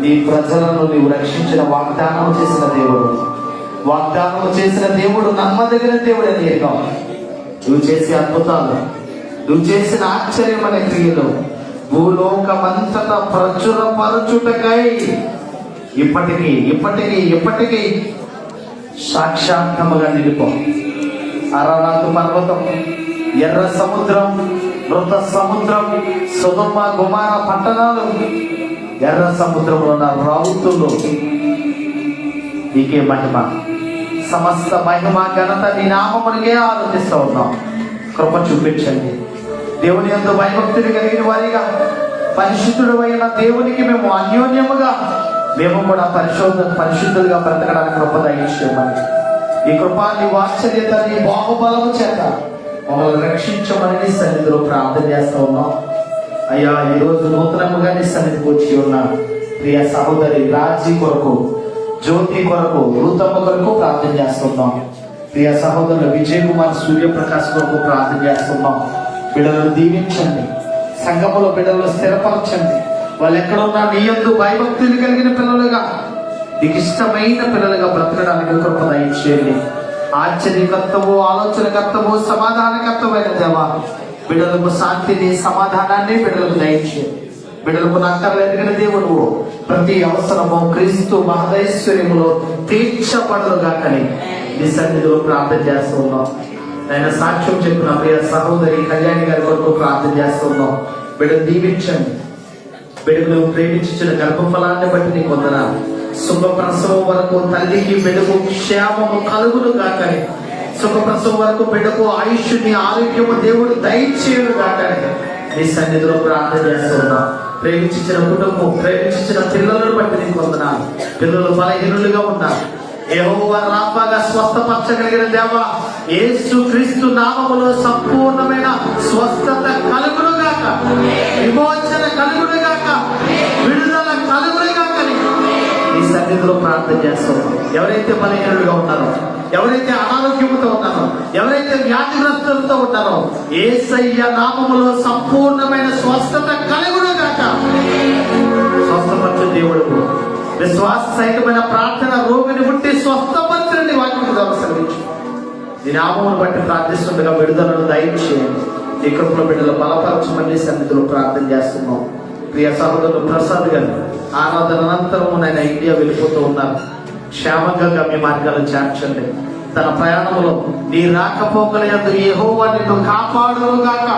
నీ ప్రజలను నీవు రక్షించిన వాగ్దానం చేసిన దేవుడు, వాగ్దానం చేసిన దేవుడు, నమ్మదగిన దేవుడు అని ఎరిగాం. నువ్వు చేసే అద్భుతాలు, నువ్వు చేసిన ఆశ్చర్యమైన క్రియలు భూలోకమంతటా ప్రచురపరచుటకై ఇప్పటికీ సాక్షాత్ముగా నిలుపు. అరరాతు పర్వతం, ఎర్ర సముద్రం, మృత సముద్రం, సొదొమ గొమొర్రా పట్టణాలు, ఎర్ర సముద్రంలో ఉన్న రౌతులు, నీకే మహిమ, సమస్త మహిమ ఘనత నీ నామమునికే ఆలోచిస్తూ ఉన్నాం. కృప చూపించండి. దేవుని యందు భయభక్తులు కలిగిన వారిగా, పరిశుద్ధుడు అయిన దేవునికి మేము అన్యోన్యముగా మేము కూడా పరిశుద్ధులుగా బ్రతకడానికి కృప దయచేయమని, ఈ కృప, నీ వాత్సల్యత, నీ బాహుబలము చేత మమ్మల్ని రక్షించమని నీ సన్నిధిలో ప్రార్థన చేస్తూ ఉన్నాం. అయ్యా, ఈరోజు నూతనముగా నీ సన్నిధికి వచ్చి ఉన్న ప్రియ సహోదరి రాజీ కొరకు, జ్యోతి కొరకు, ఋతమ్మ కొరకు ప్రార్థన చేస్తున్నాం. ప్రియ సహోదరులు విజయ్ కుమార్, సూర్యప్రకాశ్ కొరకు ప్రార్థన చేస్తున్నాం. బిడ్డలను దీవించండి, సంఘములో బిడ్డలను స్థిరపరచండి. వాళ్ళు ఎక్కడున్నా నీ యందు భయభక్తులు కలిగిన పిల్లలుగా, నీకు ఇష్టమైన పిల్లలుగా బ్రతకడానికి కృప దయచేయండి. ఆశ్చర్యకర్తవు, ఆలోచనకర్తవు, సమాధానకర్తమైన దేవా, బిడ్డలకు శాంతిని, సమాధానాన్ని బిడ్డలకు దయచేయండి. బిడ్డలకు నక్కర్లేని దేవుడు ప్రతి అవసరము క్రీస్తు మహదైశ్వర్యములో తీర్చబడుగా కానీ నీ సన్నిధిలో ప్రార్థన చేస్తూ ఉన్నాం. ఆయన సాక్ష్యం చెప్పిన ప్రియ సహోదరి కళ్యాణి గారి కొరకు ప్రార్థన చేస్తూ ఉన్నాం. బిడ్డను దీవించండి. బిడ్డకు నువ్వు ప్రేమించిన గర్భఫలాన్ని బట్టి నీకు వందనాలు. శుభ ప్రసవం వరకు తల్లికి బిడ్డకు క్షేమము కలుగును కాకని సుఖప్రసవం వరకు బిడ్డకు ఆయుష్ని ఆరోగ్యము దేవుడు దయచేయను గాక నీ సన్నిధిలో ప్రార్థన చేస్తున్నా. ప్రేమించిన కుటుంబం, ప్రేమించిన పిల్లలను బట్టి నీకు వందనాలు. పిల్లలు బలహీనులుగా ఉన్నారు. యెహోవా రాఫాగా స్వస్థపరచగలిగిన దేవా, యేసు క్రీస్తు నామములో సంపూర్ణమైన స్వస్థత కలుగునుగాక, విమోచన కలుగునుగాక, విడుదల కలుగునుగాక ఈ సన్నిధిలో ప్రార్థన చేస్తున్నాం. ఎవరైతే బలహీనులుగా ఉన్నారో, ఎవరైతే అనారోగ్యంతో ఉన్నారో, ఎవరైతే వ్యాధిగ్రస్తులతో ఉన్నారో, యేసయ్య నామములో సంపూర్ణమైన స్వస్థత కలుగునుగాక. స్వస్థపరచు దేవుడు, విశ్వాస సహితమైన ప్రార్థన రోగిని పుట్టి స్వస్థపరచండి వాక్యం అవసరమించు. నీ నామమును బట్టి ప్రార్థిస్తుండగా విడుదలను దయచేయండి. నీ కృపలో బిడ్డలు బలపరచమని సన్నిధిలో ప్రార్థన చేస్తున్నాం. ప్రియ సహోదరులు ప్రసాద్ గారు ఆరాధన అనంతరము ఆయన ఇండియా వెళ్ళిపోతూ ఉన్నారు. క్షేమంగా గమ్య మార్గాలు చేర్చండి. తన ప్రయాణంలో నీ రాకపోకల యందు యెహోవా నిన్ను కాపాడుగాక.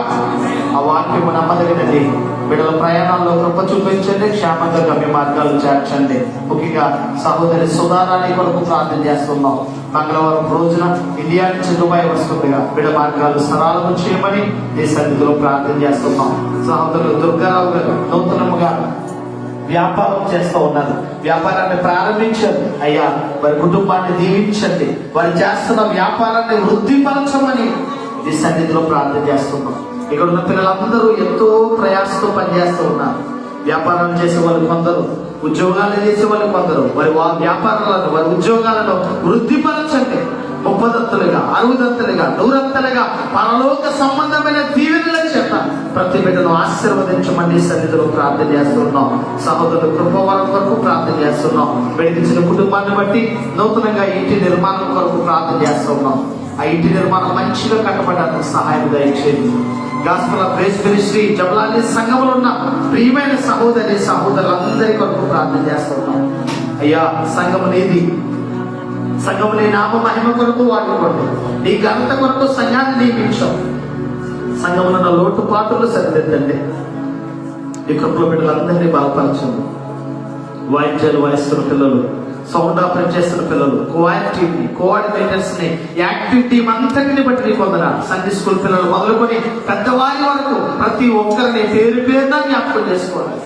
ఆ వాక్యము నమ్మదగినది. బిడ్డల ప్రయాణాల్లో కృప చూపించండి. క్షేమంగా గమ్య మార్గాలు చేర్చండి. ముఖ్యంగా సహోదరి సుధారాణి కొరకు ప్రార్థన చేస్తున్నాం. మంగళవారం రోజున ఇండియా నుంచి దుబాయ్ వస్తుండగా బిడ్డ మార్గాలు సరళము చేయమని ఈ సన్నిధిలో ప్రార్థన చేస్తున్నాం. సహోదరులు దుర్గారావు గారు నూతనముగా వ్యాపారం చేస్తూ ఉన్నారు. వ్యాపారాన్ని ప్రారంభించారు. అయ్యా, వారి కుటుంబాన్ని దీవించండి. వారు చేస్తున్న వ్యాపారాన్ని వృద్ధిపరచమని ఈ సన్నిధిలో ప్రార్థన చేస్తున్నాం. ఇక్కడ ఉన్న పిల్లలందరూ ఎంతో ప్రయాసంతో పనిచేస్తూ ఉన్నారు. వ్యాపారాలు చేసే వాళ్ళు కొందరు, ఉద్యోగాలు చేసే వాళ్ళు కొందరు. వారి వ్యాపారాలను, వారి ఉద్యోగాలను వృద్ధిపరచండి. 30దంతలుగా, 60దంతలుగా, 100దంతలుగా పరలోక సంబంధమైన దీవెనల చేత ప్రతి బిడ్డను ఆశీర్వదించమని సన్నిధిలో ప్రార్థన చేస్తున్నాం. సహోదరులు కృపవరం కొరకు ప్రార్థన చేస్తున్నాం. వెలిగించిన కుటుంబాన్ని బట్టి నూతనంగా ఇంటి నిర్మాణం కొరకు ప్రార్థన చేస్తున్నాం. ఆ ఇంటి నిర్మాణం మంచిగా కట్టబడడానికి సహాయం దయచేయండి. గాస్పల్ ఆఫ్ గ్రేస్ మినిస్ట్రీ జబలాలి సంఘంలో ఉన్న ప్రియమైన సహోదరి సహోదరులందరి కొరకు ప్రార్థన చేస్తున్నాం. అయ్యా, సంఘం నీది. సంఘం నీ నామ మహిమ కొరకు వాడుకోండి. నీ ఘనత కొరకు సంఘాన్ని నియమించాం. సంఘంలో ఉన్న లోటుపాటులు సరిదిద్దండి. ఈ కృపలో బిడ్డలందరినీ బలపరచండి. వాయిద్యాలు వాయిస్తున్న పిల్లలు, సౌండ్ ఆపరేట్ చేస్తున్న పిల్లలు, కోఆర్డినేటర్స్ ని, యాక్టివ్ టీమ్ అంతటిని బట్టి నీకు వందనాలు. సండే స్కూల్ పిల్లలు మొదలుకొని పెద్దవారి వరకు ప్రతి ఒక్కరిని పేరు పేరున జ్ఞాపకం చేసుకోవాలి.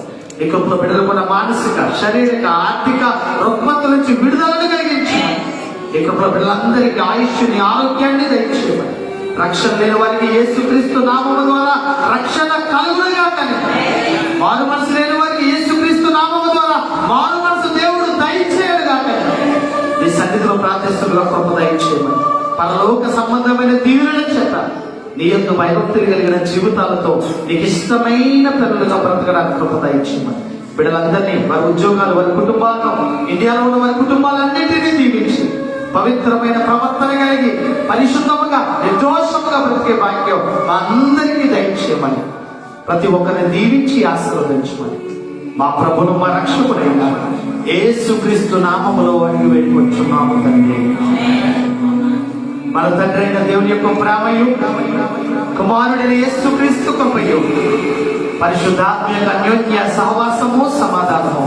ఈ కృపలో బిడ్డలకున్న మానసిక, శారీరక, ఆర్థిక రుగ్మతల నుంచి విడుదలను కలిగించి ఈ కృపలో బిడ్డలందరికీ ఆయుష్ని, ఆరోగ్యాన్ని దయచేయమని, రక్షణ లేని వారికి యేసుక్రీస్తు నామము ద్వారా రక్షణ కలుగునుగాక. మారు మనసు లేని వారికి యేసుక్రీస్తు నామము ద్వారా మారు మనసు దేవుడు దయచేయడుగాక. ఈ సన్నిధిలో ప్రార్థిస్తున్న కృప దయచేయమని, పరలోక సంబంధమైన దీవెనల చేత నీ యొక్క భయభక్తులు కలిగిన జీవితాలతో నీకు ఇష్టమైన పిల్లలుగా బ్రతకడానికి కృప దయచేయమని, బిడ్డలందరినీ, వారి ఉద్యోగాలు, వారి కుటుంబాలను, ఇండియాలో ఉన్న వారి కుటుంబాలన్నింటినీ దీవించి పవిత్రమైన ప్రవర్తన కలిగి పరిశుద్ధముగా నిర్దోషముగా బ్రతికే భాగ్యం మా అందరికీ దయచేయమని, ప్రతి ఒక్కరిని దీవించి ఆశీర్వదించమని మా ప్రభును, మా రక్షకుడైన యేసుక్రీస్తు నామములో అడిగి వెళ్ళిపోతున్నాము తండ్రి. మన తండ్రి అయిన దేవుని యొక్క ప్రేమయు, కుమారుడైన యేసుక్రీస్తు కృపయు, పరిశుద్ధాత్మ యొక్క అన్యోన్య సహవాసము, సమాధానము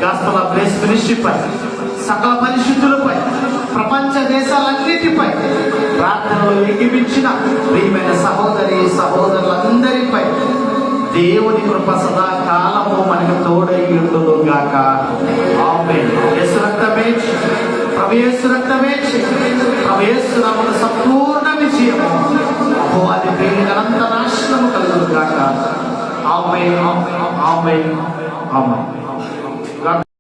గాస్పెల్ ఆఫ్ గ్రేస్ మినిస్ట్రీపై, సకల పరిశుద్ధులపై, ప్రపంచ దేశాలన్నిటిపై, ప్రార్థనలో ఎగిపించిన ప్రియమైన సహోదరి సహోదరులందరిపై దేవుని కృప సదా కాలము మనకు తోడై ఉండును గాక. ఆమేన్. యేసు రక్తమే, ప్రభు యేసు రక్తమే, ప్రభు యేసు నామమున సంపూర్ణ విజయము, అపవాది ప్రేమ అనంత నాశనము కలుగును గాక. ఆమేన్, ఆమేన్, ఆమేన్.